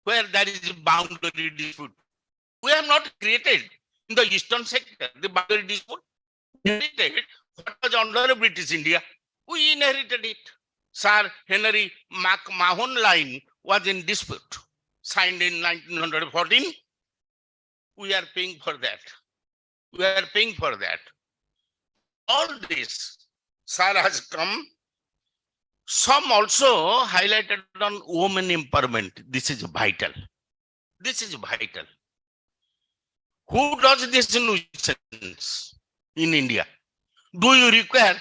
where there is a boundary dispute. We have not created in the eastern sector the boundary dispute. We inherited what was under British India. We inherited it. Sir Henry McMahon line was in dispute, signed in 1914. We are paying for that. We are paying for that. All this, sir, has come. Some also highlighted on women empowerment. This is vital. This is vital. Who does this nuisance in India? Do you require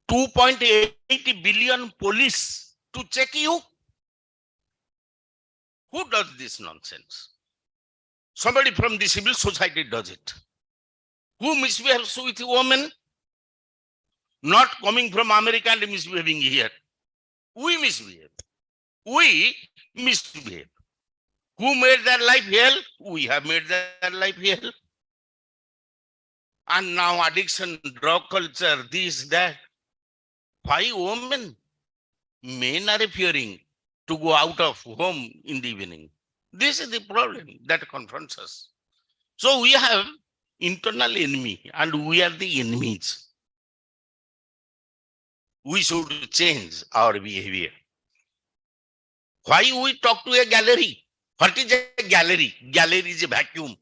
2.8 billion police to check you? Who does this nonsense? Somebody from the civil society does it. Who misbehaves with women? Not coming from America and misbehaving here. We misbehave. We misbehave. Who made their life hell? We have made their life hell. And now addiction, drug culture, this, that. Why women? Men are fearing to go out of home in the evening. This is the problem that confronts us. So we have internal enemy and we are the enemies. We should change our behavior. Why we talk to a gallery? What is a gallery? Gallery is a vacuum.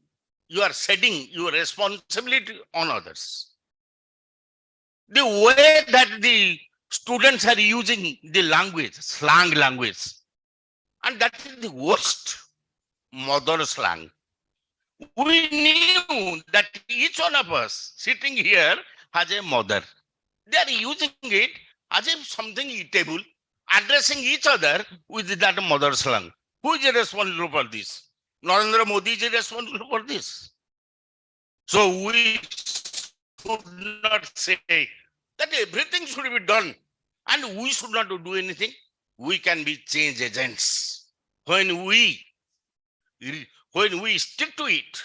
You are setting your responsibility on others. The way that the students are using the language, slang language, and that is the worst, modern slang. We knew that each one of us sitting here has a mother. They are using it as if something eatable, addressing each other with that mother slang. Who is responsible for this? Narendra Modi is responsible for this. So we should not say that everything should be done and we should not do anything. We can be change agents. When we stick to it,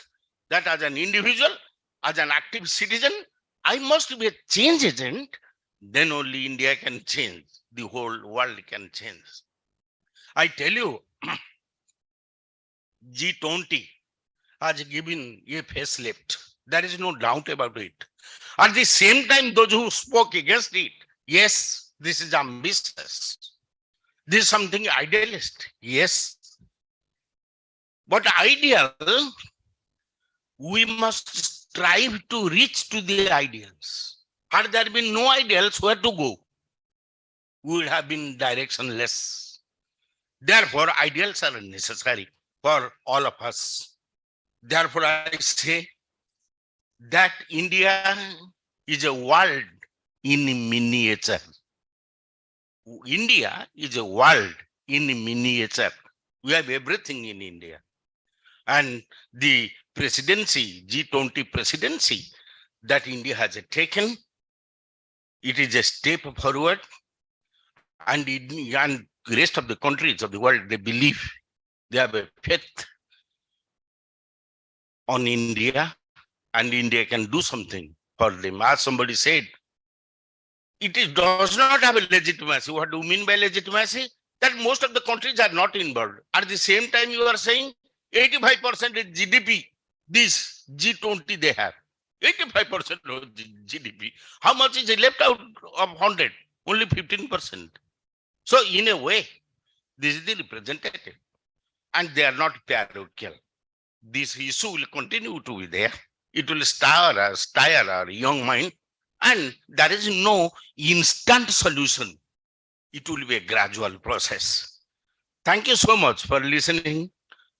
that as an individual, as an active citizen, I must be a change agent, then only India can change. The whole world can change. I tell you, G20 has given a facelift. There is no doubt about it. At the same time, those who spoke against it, yes, this is ambitious. This is something idealist. Yes. But ideal, we must strive to reach to the ideals. Had there been no ideals, where to go? We would have been directionless. Therefore, ideals are necessary for all of us. Therefore, I say that India is a world in miniature. India is a world in miniature. We have everything in India. And the presidency, G20 presidency that India has taken, it is a step forward. And the rest of the countries of the world, they believe, they have a faith on India, and India can do something for them. As somebody said, does not have a legitimacy. What do you mean by legitimacy? That most of the countries are not involved. At the same time, you are saying 85% is GDP, this G20 they have. 85% of GDP. How much is left out of 100? Only 15%. So in a way, this is the representative. And they are not parochial. This issue will continue to be there. It will stir our young mind. And there is no instant solution. It will be a gradual process. Thank you so much for listening.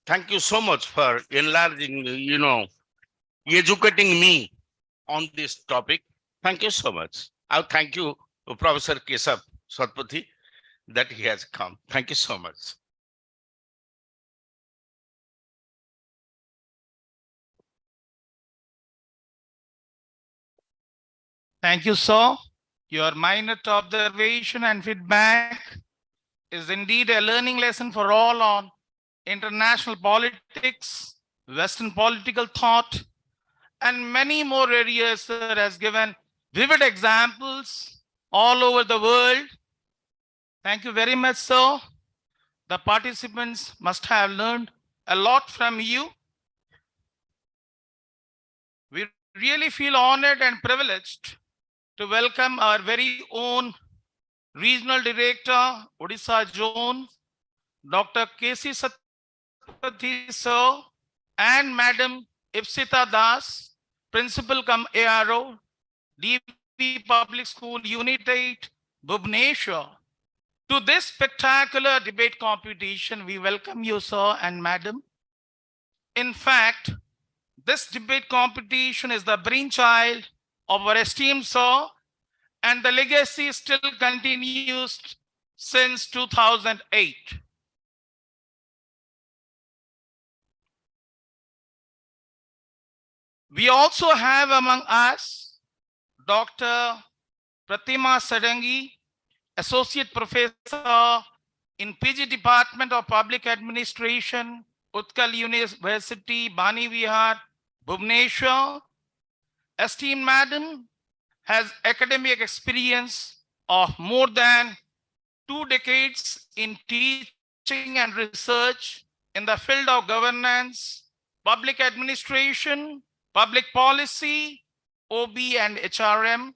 Thank you so much for enlarging, educating me on this topic. Thank you so much. I thank you, Professor Kesav Satpathy, that he has come. Thank you so much.
Thank you, sir. Your minute observation and feedback is indeed a learning lesson for all on international politics, Western political thought, and many more areas. Sir has given vivid examples all over the world. Thank you very much, sir. The participants must have learned a lot from you. We really feel honored and privileged to welcome our very own Regional Director, Odisha Zone, Dr. K.C. Satpathy sir, and Madam Ipsita Das, Principal cum ARO, DV Public School Unit 8, Bhubaneswar. To this spectacular debate competition, we welcome you, sir and madam. In fact, this debate competition is the brainchild of our esteemed sir, and the legacy still continues since 2008. We also have among us Dr. Pratima Sadangi, Associate Professor in PG Department of Public Administration, Utkal University, Bani Vihar, Bhubaneswar. Esteemed Madam has academic experience of more than 2 decades in teaching and research in the field of governance, public administration, public policy, OB and HRM.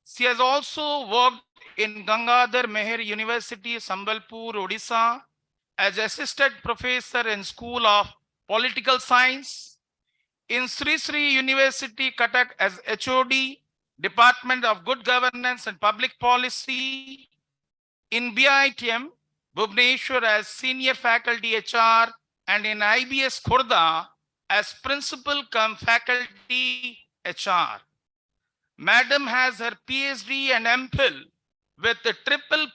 She has also worked in Gangadhar Meher University, Sambalpur, Odisha, as assistant professor in School of Political Science, in Sri Sri University, Cuttack as HOD, Department of Good Governance and Public Policy, in BITM, Bhubaneswar as Senior Faculty HR, and in IBS Khurda as Principal cum Faculty HR. Madam has her PhD and MPhil with a triple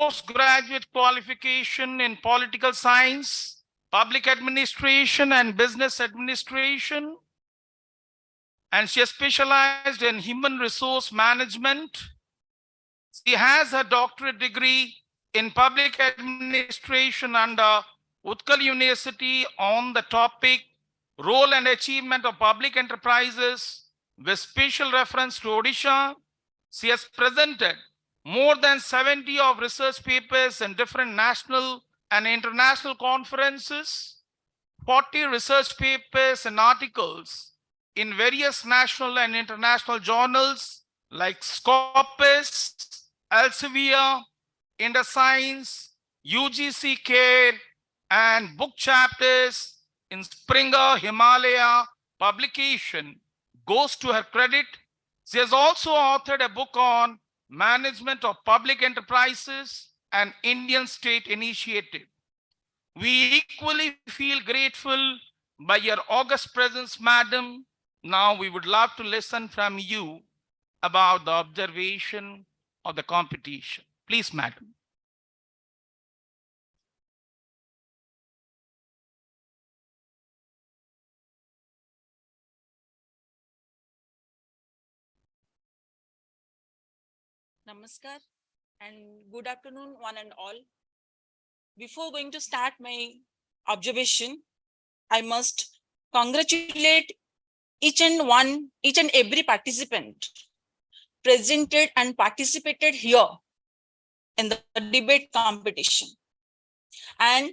postgraduate qualification in political science, public administration, and business administration. And she has specialized in human resource management. She has her doctorate degree in public administration under Utkal University on the topic Role and Achievement of Public Enterprises with special reference to Odisha. She has presented more than 70 of research papers in different national and international conferences, 40 research papers and articles in various national and international journals like Scopus, Elsevier, InterScience, UGC Care, and book chapters in Springer Himalaya publication goes to her credit. She has also authored a book on management of public enterprises and Indian state initiative. We equally feel grateful by your august presence, Madam. Now we would love to listen from you about the observation of the competition. Please, Madam.
Namaskar and good afternoon, one and all. Before going to start my observation, I must congratulate each and every participant presented and participated here in the debate competition. And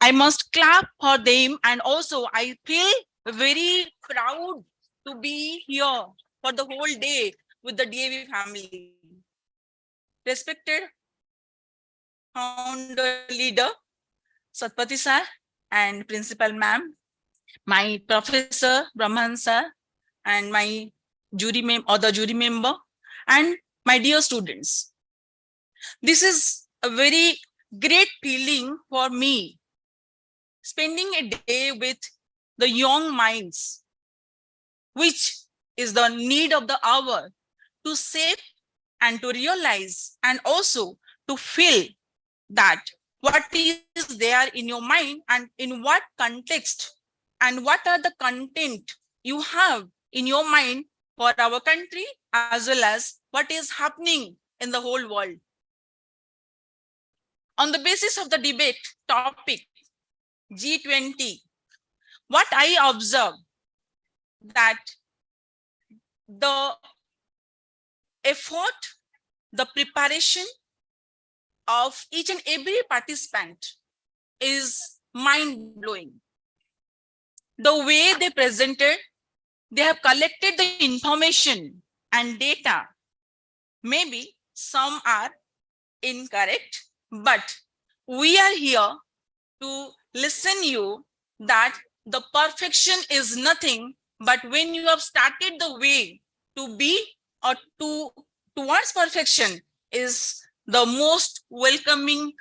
I must clap for them, and also I feel very proud to be here for the whole day with the DAV family. Respected founder leader Satpathy sir and principal ma'am, my professor Brahman sir, and my jury member, and my dear students. This is a very great feeling for me, spending a day with the young minds, which is the need of the hour to save and to realize and also to feel that what is there in your mind and in what context and what are the content you have in your mind for our country as well as what is happening in the whole world. On the basis of the debate topic G20, what I observe that the effort, the preparation of each and every participant is mind-blowing. The way they presented, they have collected the information and data. Maybe some are incorrect, but we are here to listen you that the perfection is nothing, but when you have started the way to be or towards perfection is the most welcoming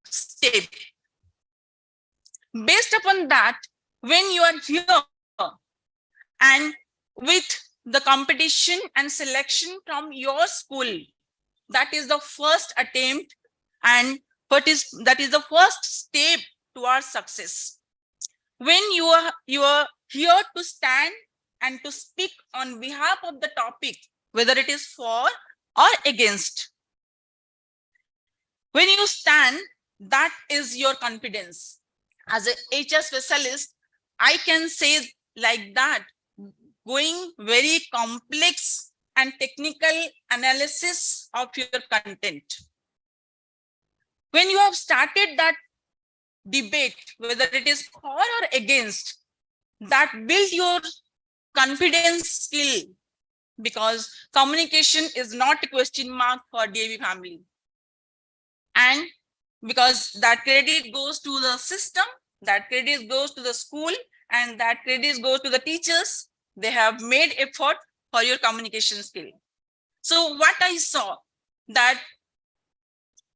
step. Based upon that, when you are here and with the competition and selection from your school, that is the first attempt and that is the first step towards success. When you are here to stand and to speak on behalf of the topic, whether it is for or against. When you stand, that is your confidence. As a HR specialist, I can say like that, going very complex and technical analysis of your content. When you have started that debate, whether it is for or against, that build your confidence skill, because communication is not a question mark for DAV family. And because that credit goes to the system, that credit goes to the school, and that credit goes to the teachers. They have made effort for your communication skill. So what I saw, that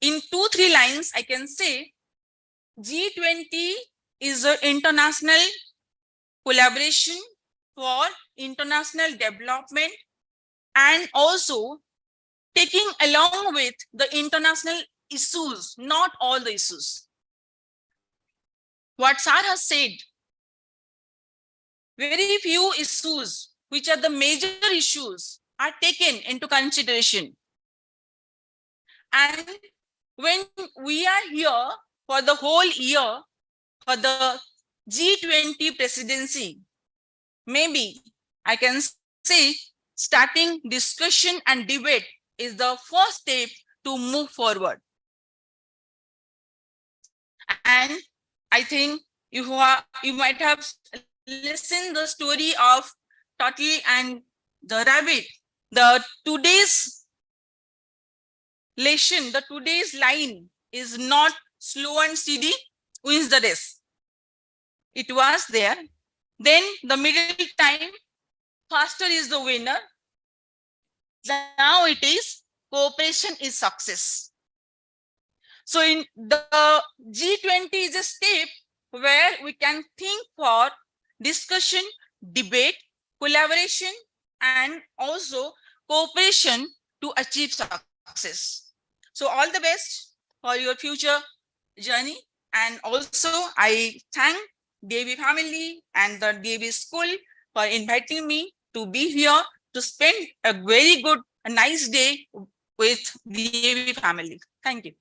in 2-3 lines, I can say G20 is an international collaboration for international development, and also taking along with the international issues, not all the issues. What Sir has said, very few issues, which are the major issues, are taken into consideration. And when we are here for the whole year for the G20 presidency, maybe I can say starting discussion and debate is the first step to move forward. And I think you might have listened the story of Turtle and the rabbit. The today's lesson, the today's line is not slow and steady wins the race. It was there. Then the middle time, faster is the winner. Now it is cooperation is success. So in the G20 is a step where we can think for discussion, debate, collaboration, and also cooperation to achieve success. So all the best for your future journey. And also I thank DAV family and the DAV school for inviting me to be here to spend a very good, a nice day with DAV family. Thank you.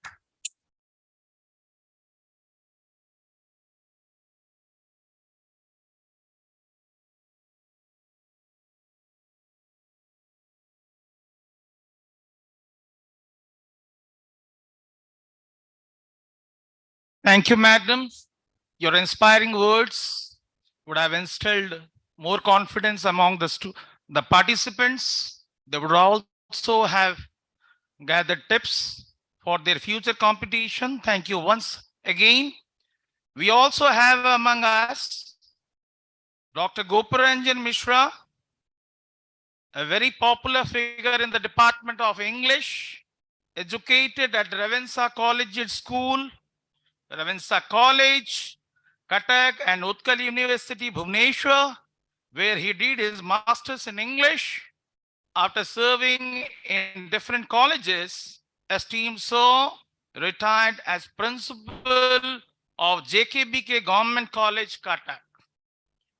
Thank you, madam. Your inspiring words would have instilled more confidence among the participants. They would also have gathered tips for their future competition. Thank you once again. We also have among us Dr. Goparanjan Mishra, a very popular figure in the Department of English, educated at Ravensa Collegiate School, Ravensa College, Cuttack, and Utkal University, Bhubaneswar, where he did his masters in English. After serving in different colleges, esteemed Sir retired as principal of JKBK Government College, Cuttack.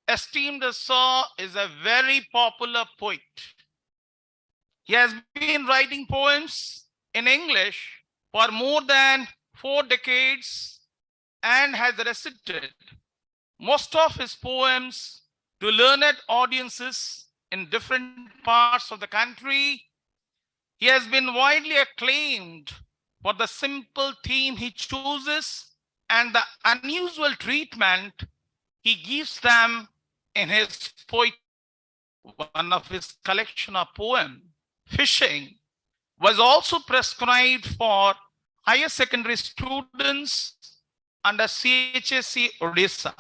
Esteemed Sir is a very popular poet. He has been writing poems in English for more than 4 decades and has recited most of his poems to learned audiences in different parts of the country. He has been widely acclaimed for the simple theme he chooses and the unusual treatment he gives them in his poetry. One of his collection of poems, Fishing, was also prescribed for higher secondary students under CHSC Odisha.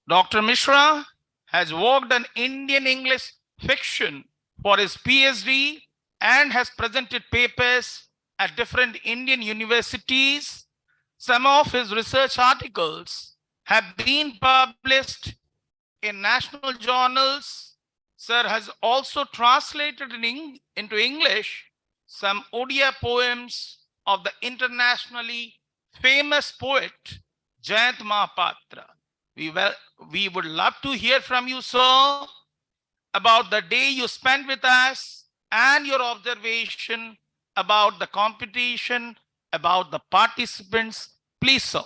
Dr. Mishra has worked on Indian English fiction for his PhD and has presented papers at different Indian universities. Some of his research articles have been published in national journals. Sir has also translated into English some Odia poems of the internationally famous poet Jayant Mahapatra. We would love to hear from you, sir, about the day you spent with us and your observation about the competition, about the participants. Please, sir.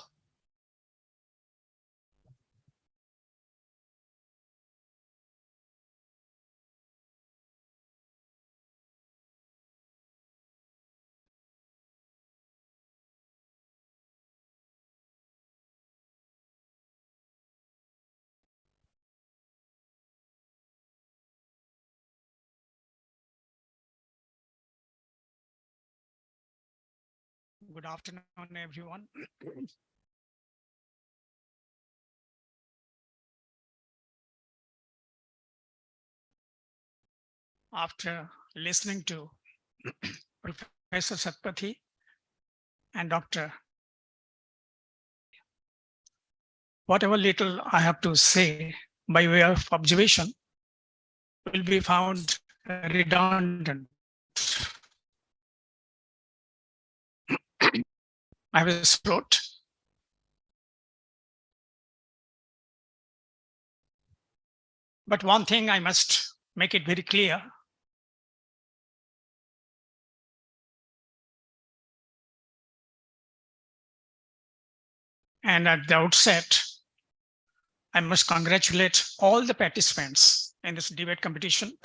Good afternoon, everyone. After listening to Professor Satpathy and Dr. Whatever little I have to say by way of observation will be found redundant. I have a throat. But one thing I must make it very clear. And at the outset, I must congratulate all the participants in this debate competition.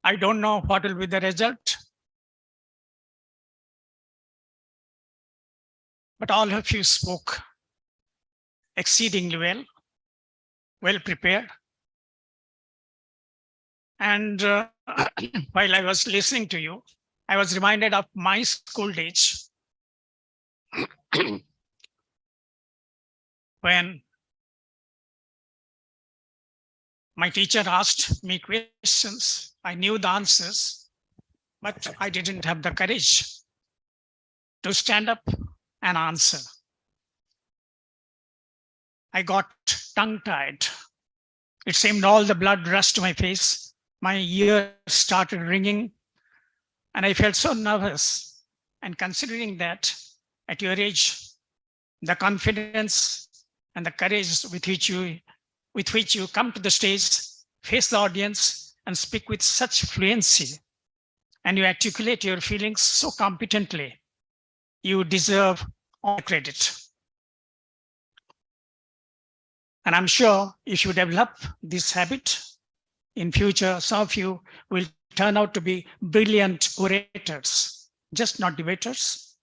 I don't know what will be the result, but all of you spoke exceedingly well prepared. And while I was listening to you, I was reminded of my school days when my teacher asked me questions. I knew the answers, but I didn't have the courage to stand up and answer. I got tongue-tied. It seemed all the blood rushed to my face. My ears started ringing, and I felt so nervous. And considering that at your age, the confidence and the courage with which you come to the stage, face the audience, and speak with such fluency, and you articulate your feelings so competently, you deserve all credit. And I'm sure if you develop this habit in future, some of you will turn out to be brilliant orators, just not debaters.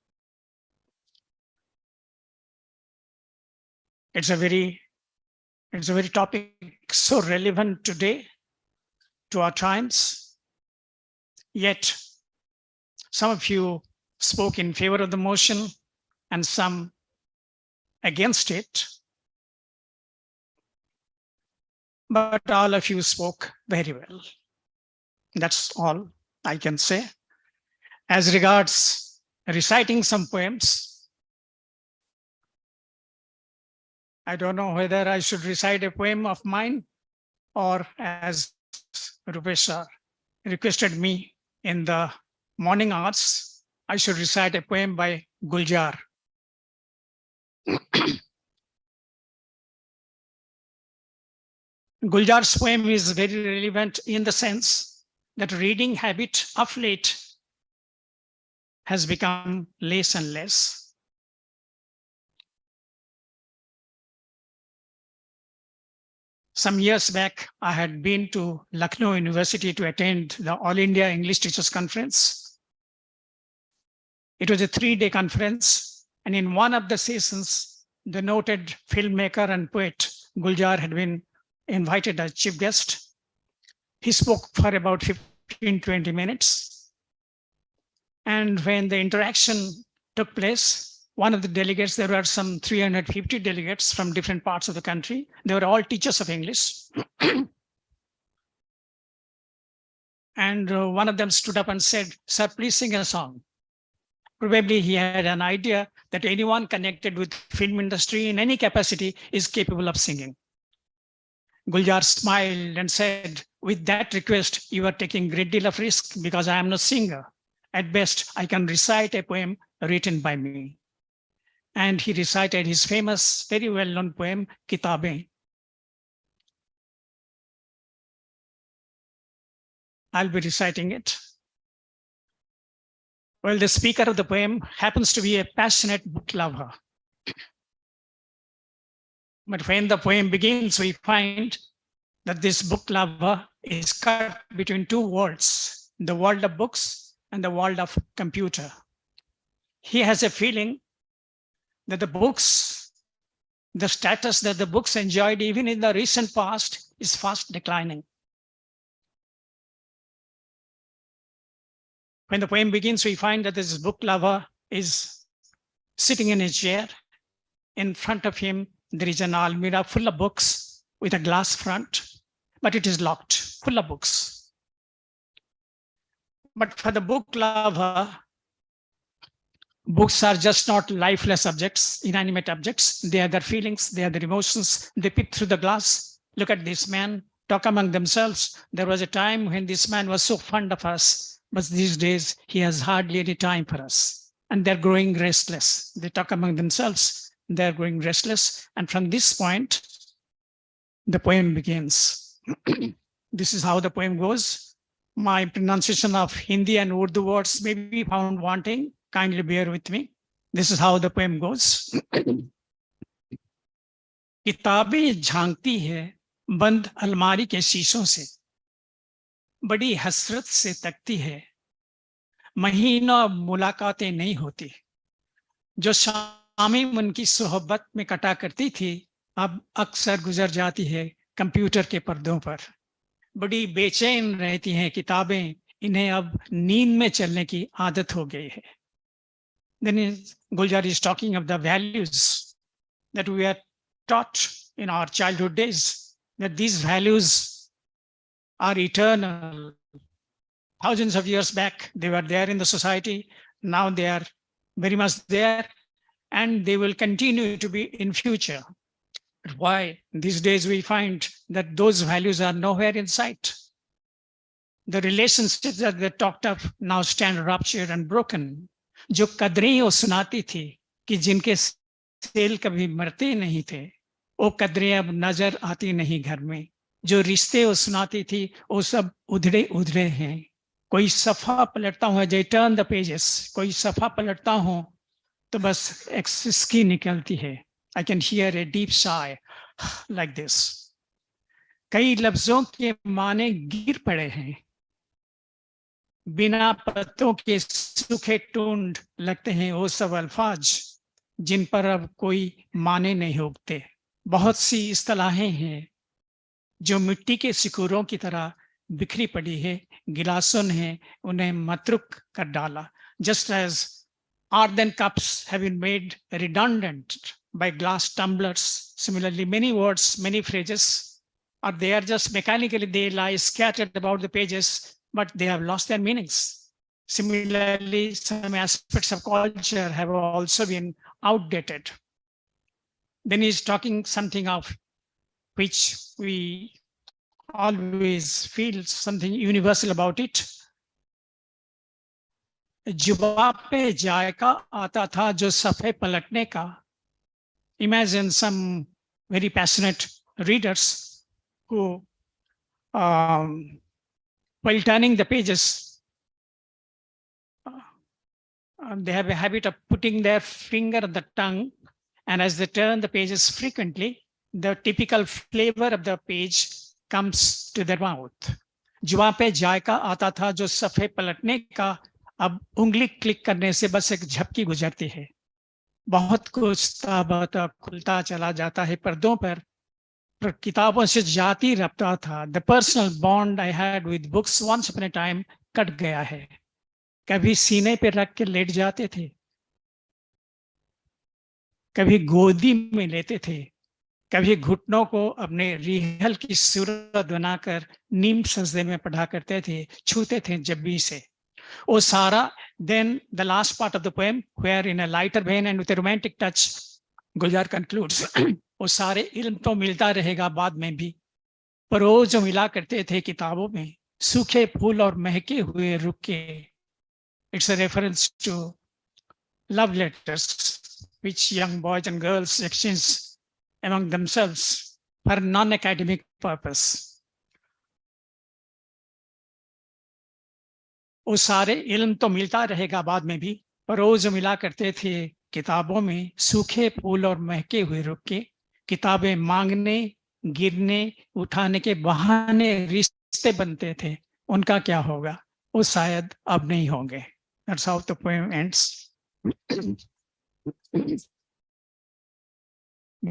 It's a very topic so relevant today to our times. Yet some of you spoke in favor of the motion and some against it. But all of you spoke very well. That's all I can say. As regards reciting some poems, I don't know whether I should recite a poem of mine or, as Rupesh requested me in the morning hours, I should recite a poem by Guljar. Guljar's poem is very relevant in the sense that reading habit of late has become less and less. Some years back, I had been to Lucknow University to attend the All India English Teachers Conference. It was a 3-day conference, and in one of the sessions, the noted filmmaker and poet Guljar had been invited as chief guest. He spoke for about 15-20 minutes. And when the interaction took place, one of the delegates, there were some 350 delegates from different parts of the country. They were all teachers of English. And one of them stood up and said, "Sir, please sing a song." Probably he had an idea that anyone connected with film industry in any capacity is capable of singing. Guljar smiled and said, "With that request, you are taking a great deal of risk because I am no singer. At best, I can recite a poem written by me." and he recited his famous, very well-known poem, Kitabein. I'll be reciting it. Well, the speaker of the poem happens to be a passionate book lover. But when the poem begins, we find that this book lover is cut between two worlds, the world of books and the world of computer. He has a feeling that the books, the status that the books enjoyed even in the recent past is fast declining. When the poem begins, we find that this book lover is sitting in a chair. In front of him, there is an almirah full of books with a glass front, but it is locked, full of books. But for the book lover, books are just not lifeless objects, inanimate objects. They are their feelings, they are their emotions. They peep through the glass, look at this man, talk among themselves. There was a time when this man was so fond of us, but these days he has hardly any time for us. And they're growing restless. They talk among themselves, they're growing restless. And from this point, the poem begins. This is how the poem goes. My pronunciation of Hindi and Urdu words may be found wanting. Kindly bear with me. This is how the poem goes. किताबें झांकती है बंद अलमारी के शीशों से, बड़ी हसरत से तकती है, महीनों मुलाकातें नहीं होती, जो शामें उनकी सोहबत में कटा करती थी अब अक्सर गुजर जाती है कंप्यूटर के पर्दों पर। बड़ी बेचैन रहती हैं किताबें, इन्हें अब नींद में चलने की आदत हो गई है। Then Guljar is talking of the values that we are taught in our childhood days, that these values are eternal. Thousands of years back, they were there in the society. Now they are very much there, and they will continue to be in future. But why? These days we find that those values are nowhere in sight. The relationships that they talked of now stand ruptured and broken. जो कदरें वो सुनाती थी कि जिनके cell कभी मरते नहीं थे, वो कदरें अब नजर आती नहीं घर में। जो रिश्ते वो सुनाती थी वो सब उधड़े उधड़े हैं। कोई सफा पलटता हूँ, as I turn the pages, कोई सफा पलटता हूँ तो बस एक सिसकी निकलती है। I can hear a deep sigh like this. कई लफ्जों के माने गिर पड़े हैं, बिना पत्तों के सूखे टूंड लगते हैं वो सब अल्फाज जिन पर अब कोई माने नहीं उगते। बहुत सी इस्तिलाहें हैं जो मिट्टी के सिकोरों की तरह बिखरी पड़ी है, गिलासों ने उन्हें मतरुक कर डाला। Just as earthen cups have been made redundant by glass tumblers, similarly many words, many phrases are there just mechanically, they lie scattered about the pages, but they have lost their meanings. Similarly, some aspects of culture have also been outdated. Then he's talking something of which we always feel something universal about it. जुबा पे जायका आता था जो सफ़े पलटने का. Imagine some very passionate readers who while turning the pages, they have a habit of putting their finger on the tongue, and as they turn the pages frequently, the typical flavor of the page comes to their mouth. जुबा पे जायका आता था जो सफ़े पलटने का, अब उंगली click करने से बस एक झपकी गुजरती है. बहुत कुछ ताबता खुलता चला जाता है पर्दों पर किताबों से जाती रब्ता था. The personal bond I had with books once upon a time cut गया है. कभी सीने पे रख के लेट जाते थे, कभी गोदी में लेते थे, कभी घुटनों को अपने रिहल की सूरत बनाकर नीम सजदे में पढ़ा करते थे, छूते थे जब्बी से. O Sara, then the last part of the poem, where in a lighter vein and with a romantic touch, Guljar concludes, O सारे इल्म तो मिलता रहेगा बाद में भी, पर वो जो मिला करते थे किताबों में, सूखे फूल और महके हुए रुके. It's a reference to love letters which young boys and girls exchange among themselves for non-academic purpose. वो सारे इल्म तो मिलता रहेगा बाद में भी, पर वो जो मिला करते थे किताबों में, सूखे फूल और महके हुए रुख के, किताबें मांगने, गिरने, उठाने के बहाने रिश्ते बनते थे, उनका क्या होगा? वो शायद अब नहीं होंगे. That's how the poem ends.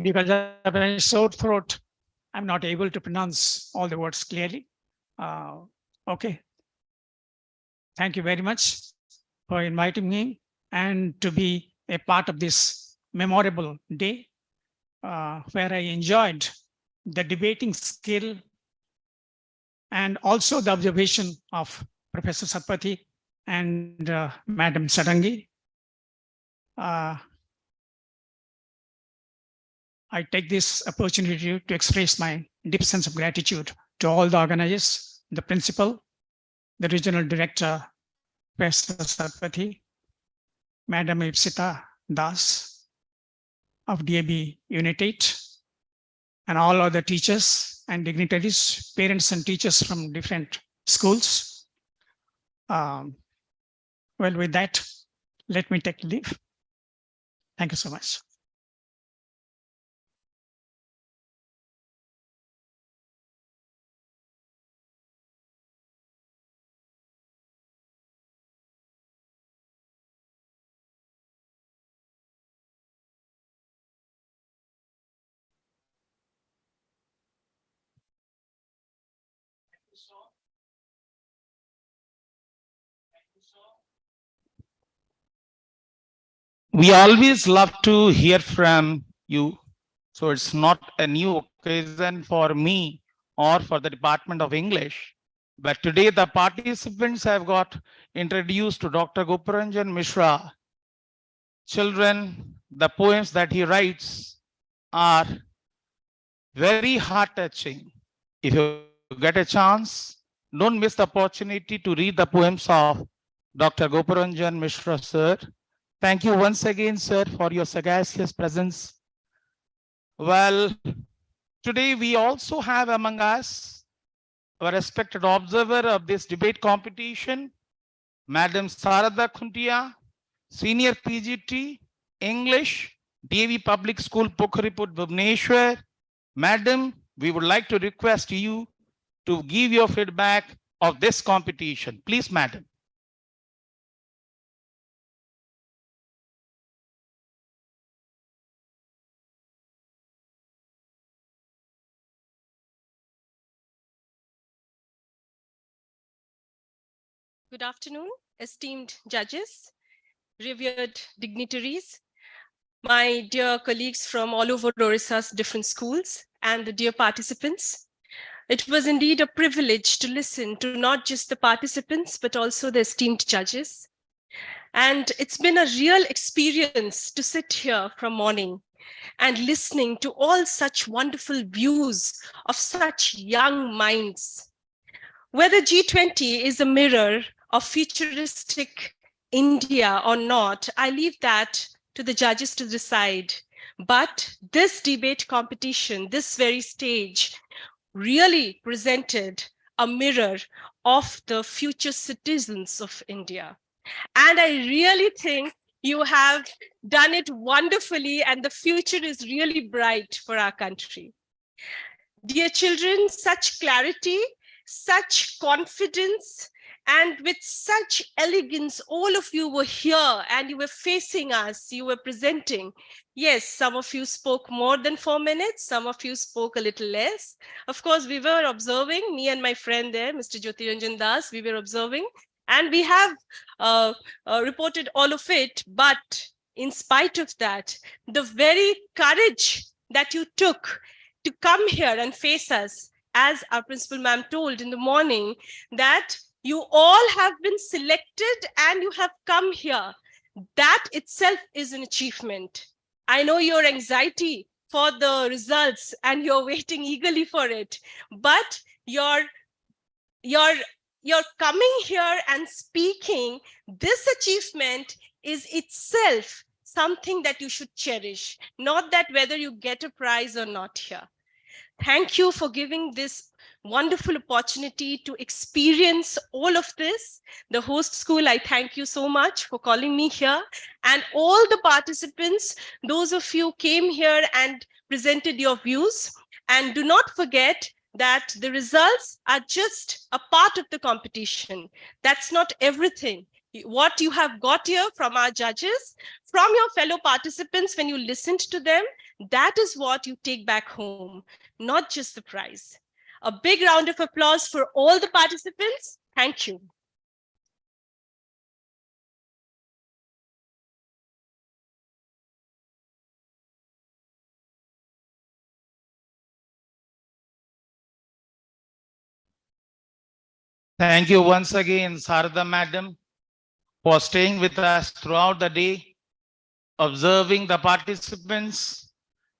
Because I have a sore throat, I'm not able to pronounce all the words clearly. Okay. Thank you very much for inviting me and to be a part of this memorable day where I enjoyed the debating skill and also the observation of Professor Satpathy and Madam Sarangi. I take this opportunity to express my deep sense of gratitude to all the organizers, the principal, the regional director, Professor Satpathy, Madam Ipsita Das of DAB Unit 8, and all other teachers and dignitaries, parents and teachers from different schools. Well, with that, let me take leave. Thank you so much.
We always love to hear from you. So it's not a new occasion for me or for the Department of English. But today the participants have got introduced to Dr. Goparanjan Mishra. Children, the poems that he writes are very heart-touching. If you get a chance, don't miss the opportunity to read the poems of Dr. Goparanjan Mishra, sir. Thank you once again, sir, for your sagacious presence. Well, today we also have among us our respected observer of this debate competition, Madam Sarada Khuntia, Senior PGT, English, DAV Public School, Pokhariput, Bhubaneswar. Madam, we would like to request you to give your feedback of this competition. Please, Madam.
Good afternoon, esteemed judges, revered dignitaries, my dear colleagues from all over Orissa's different schools, and the dear participants. It was indeed a privilege to listen to not just the participants, but also the esteemed judges. And it's been a real experience to sit here from morning and listening to all such wonderful views of such young minds. Whether G20 is a mirror of futuristic India or not, I leave that to the judges to decide. But this debate competition, this very stage, really presented a mirror of the future citizens of India. And I really think you have done it wonderfully, and the future is really bright for our country. Dear children, such clarity, such confidence, and with such elegance, all of you were here and you were facing us, you were presenting. Yes, some of you spoke more than 4 minutes, some of you spoke a little less. Of course, we were observing, me and my friend there, Mr. Jyotiranjan Das, we were observing, and we have reported all of it. But in spite of that, the very courage that you took to come here and face us, as our principal ma'am told in the morning, that you all have been selected and you have come here. That itself is an achievement. I know your anxiety for the results and you're waiting eagerly for it, but your coming here and speaking, this achievement is itself something that you should cherish, not that whether you get a prize or not here. Thank you for giving this wonderful opportunity to experience all of this. The host school, I thank you so much for calling me here. And all the participants, those of you came here and presented your views. And do not forget that the results are just a part of the competition. That's not everything. What you have got here from our judges, from your fellow participants when you listened to them, that is what you take back home, not just the prize. A big round of applause for all the participants. Thank you.
Thank you once again, Sarada Madam, for staying with us throughout the day, observing the participants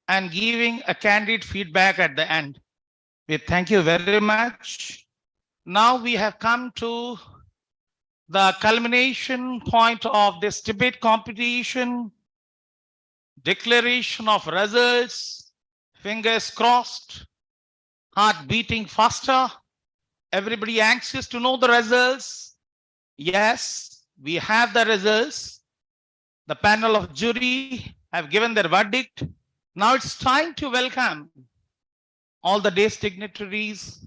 and giving a candid feedback at the end. We thank you very much. Now we have come to the culmination point of this debate competition, declaration of results, fingers crossed, heart beating faster. Everybody anxious to know the results? Yes, we have the results. The panel of jury have given their verdict. Now it's time to welcome all the day's dignitaries,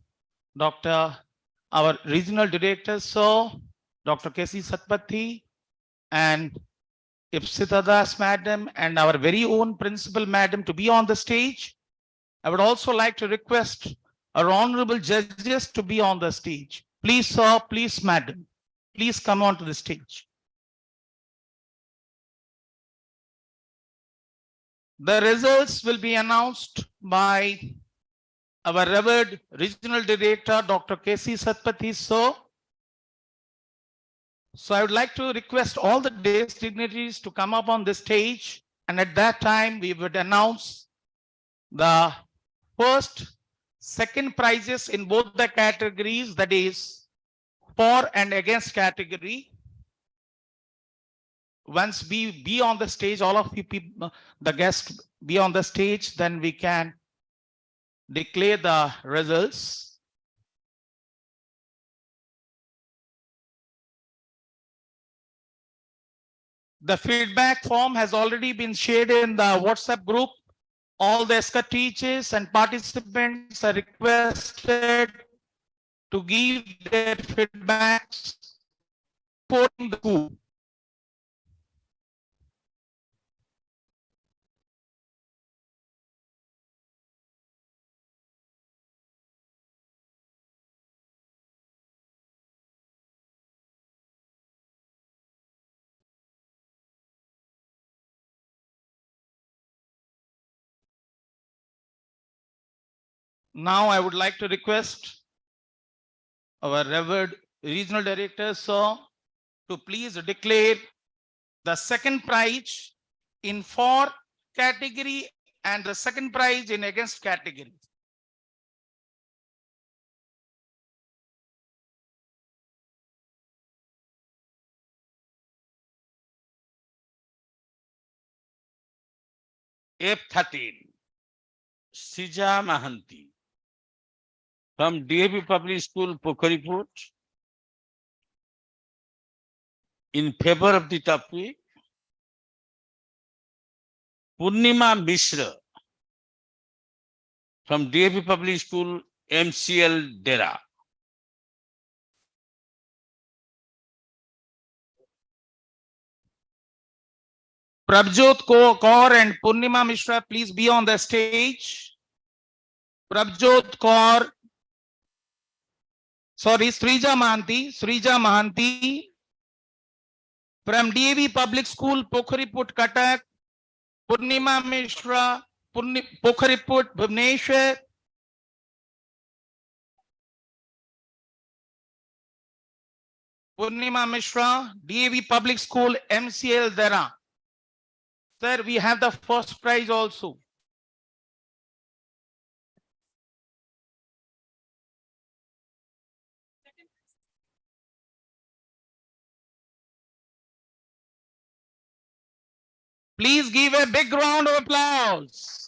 our regional director, Dr. K.C. Satpathy and Ipsita Das Madam and our very own principal madam to be on the stage. I would also like to request our honorable judges to be on the stage. Please, sir, please, madam, please come on to the stage. The results will be announced by our revered regional director, Dr. K.C. Satpathy, sir. So I would like to request all the day's dignitaries to come up on the stage, and at that time we would announce the first, second prizes in both the categories, that is for and against category. Once we be on the stage, all of you people, the guests be on the stage, then we can declare the results. The feedback form has already been shared in the WhatsApp group. All the ESCA teachers and participants are requested to give their feedbacks supporting the school. Now I would like to request our revered regional director, sir, to please declare the second prize in for category and the second prize in against category.
F13, Sija Mahanti from DAP Public School, Pokhariput, in favor of the topic. Purnima Mishra from DAP Public School, MCL Dera.
Prabjot Kaur and Purnima Mishra, please be on the stage. Prabjot Kaur, sorry, Srija Mahanti from DAV Public School, Pokhariput, Cuttack. Purnima Mishra, Pokhariput, Bhubaneswar. Purnima Mishra, DAV Public School, MCL Dera. Sir, we have the first prize also. Please give a big round of applause.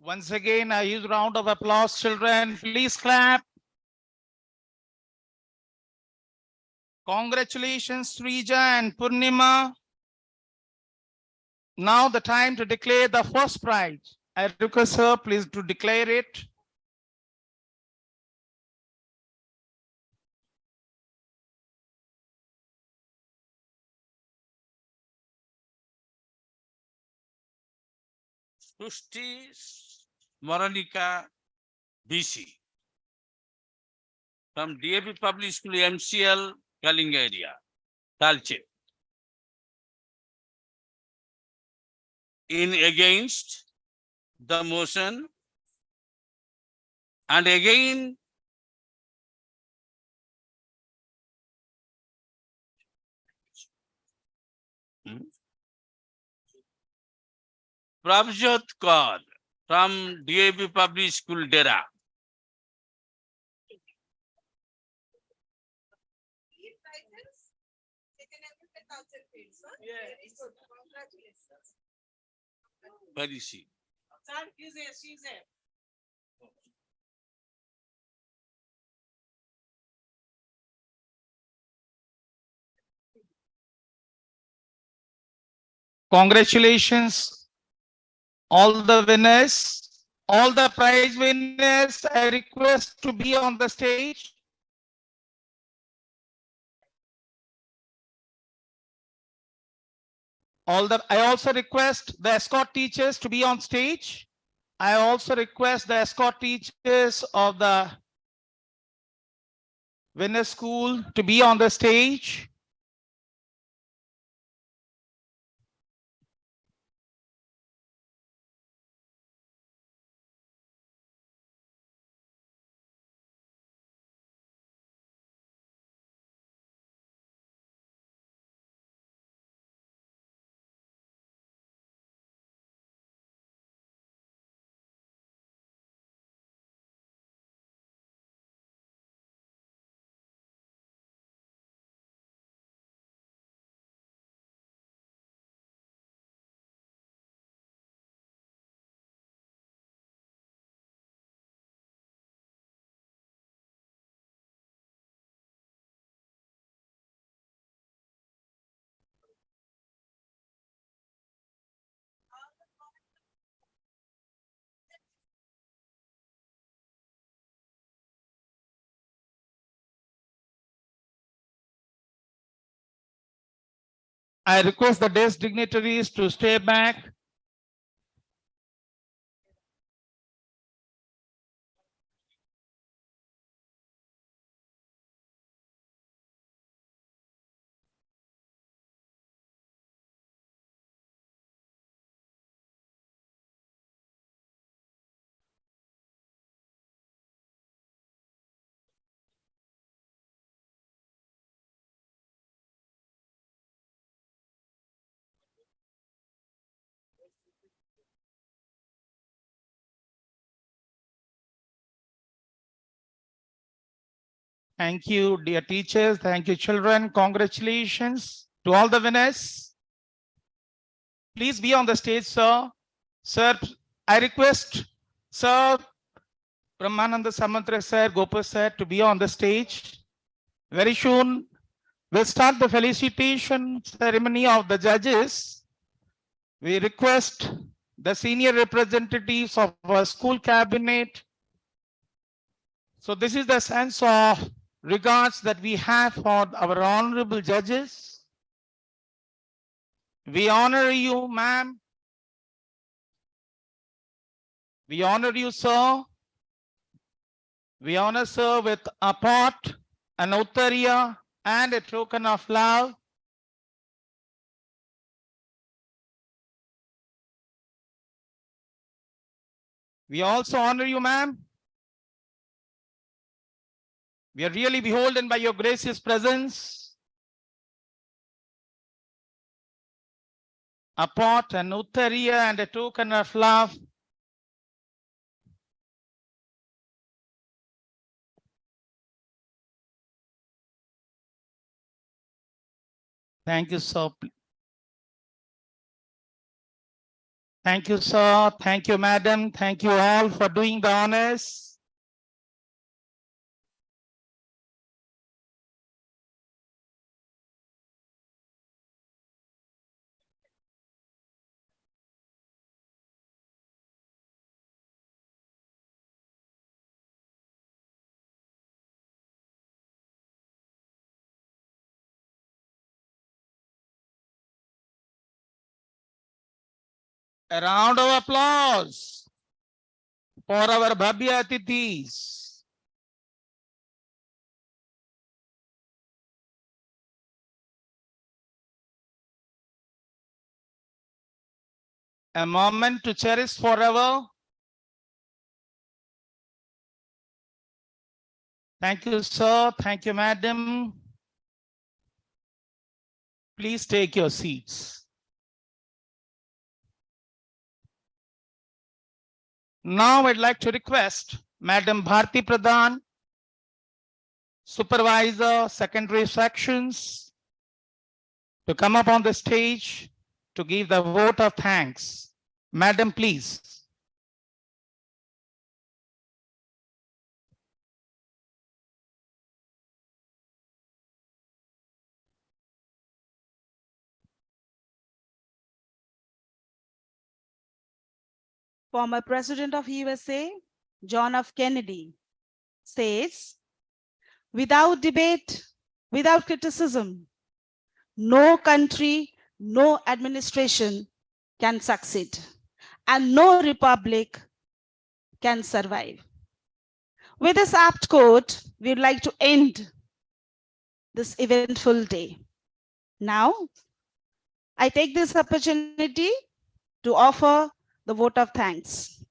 Once again, a huge round of applause, children. Please clap. Congratulations, Srija and Purnima. Now the time to declare the first prize. I request her, please, to declare it.
Sushti Moranika BC from DAP Public School MCL Kalinga area, Talche. In against the motion and again Prabjot Kaur from DAP Public School Dera. Where is she?
She's there.
Congratulations, all the winners, all the prize winners. I request to be on the stage. I also request the escort teachers to be on stage. I also request the escort teachers of the winner school to be on the stage. I request the desk dignitaries to stay back. Thank you, dear teachers. Thank you, children. Congratulations to all the winners. Please be on the stage, sir. Sir, I request Sir Brahmananda Samantra sir, Gopal sir to be on the stage. Very soon, we'll start the felicitation ceremony of the judges. We request the senior representatives of our school cabinet. So this is the sense of regards that we have for our honorable judges. We honor you, ma'am. We honor you, sir. We honor sir with a pot, an uttariya, and a token of love. We also honor you, ma'am. We are really beholden by your gracious presence. A pot, an uttariya, and a token of love. Thank you, sir. Thank you, sir. Thank you, madam. Thank you all for doing the honors. A round of applause for our Bhabya Atithis. A moment to cherish forever. Thank you, sir. Thank you, madam. Please take your seats. Now I'd like to request Madam Bharti Pradhan, Supervisor, Secondary Sections, to come up on the stage to give the vote of thanks. Madam, please.
Former President of USA, John F. Kennedy, says, without debate, without criticism, no country, no administration can succeed, and no republic can survive. With this apt quote, we would like to end this eventful day. Now, I take this opportunity to offer the vote of thanks.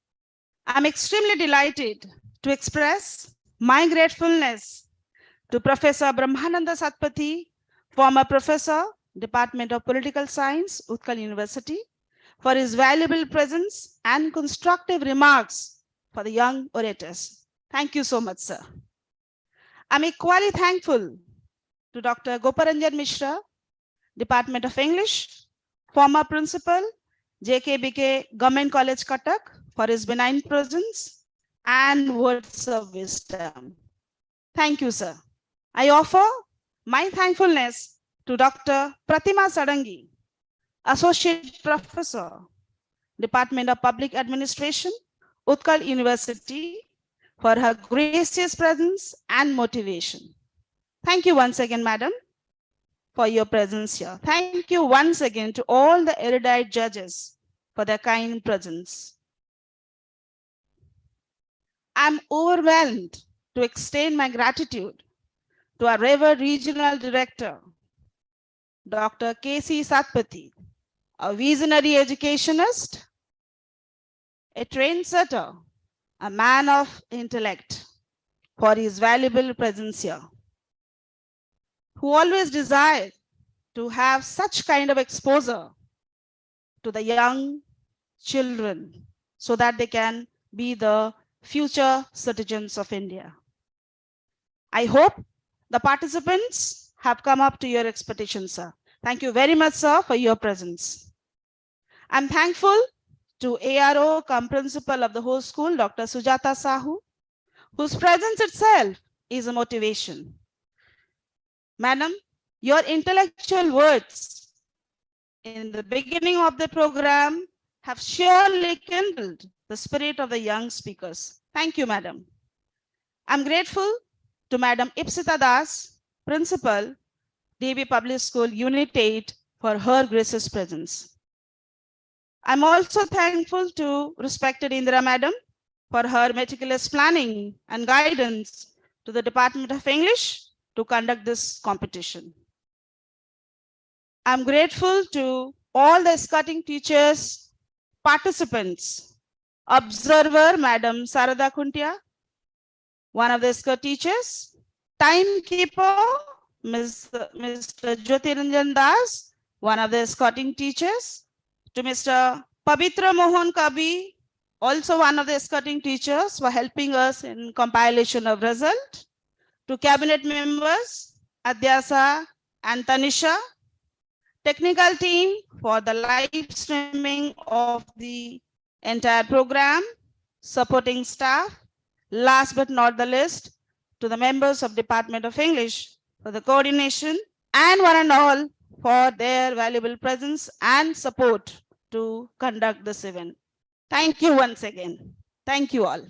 I'm extremely delighted to express my gratefulness to Professor Brahmananda Satpathy, former professor, Department of Political Science, Utkal University, for his valuable presence and constructive remarks for the young orators. Thank you so much, sir. I'm equally thankful to Dr. Goparanjan Mishra, Department of English, former principal, JKBK Government College, Cuttack, for his benign presence and words of wisdom. Thank you, sir. I offer my thankfulness to Dr. Pratima Sadangi, Associate Professor, Department of Public Administration, Utkal University, for her gracious presence and motivation. Thank you once again, madam, for your presence here. Thank you once again to all the erudite judges for their kind presence. I'm overwhelmed to extend my gratitude to our revered Regional Director, Dr. K.C. Satpathy, a visionary educationist, a trendsetter, a man of intellect, for his valuable presence here, who always desired to have such kind of exposure to the young children so that they can be the future citizens of India. I hope the participants have come up to your expectations, sir. Thank you very much, sir, for your presence. I'm thankful to ARO, principal of the whole school, Dr. Sujata Sahu, whose presence itself is a motivation. Madam, your intellectual words in the beginning of the program have surely kindled the spirit of the young speakers. Thank you, madam. I'm grateful to Madam Ipsita Das, Principal, DB Public School, Unit 8, for her gracious presence. I'm also thankful to respected Indira Madam for her meticulous planning and guidance to the Department of English to conduct this competition. I'm grateful to all the escorting teachers, participants, observer, Madam Sarada Kuntia, one of the escort teachers, timekeeper, Mr. Jyotiranjan Das, one of the escorting teachers, to Mr. Pavitra Mohan Kabi, also one of the escorting teachers, for helping us in compilation of result, to cabinet members, Adyasa and Tanisha, technical team for the live streaming of the entire program, supporting staff, last but not the least, to the members of Department of English for the coordination, and one and all for their valuable presence and support to conduct this event. Thank you once again. Thank you all.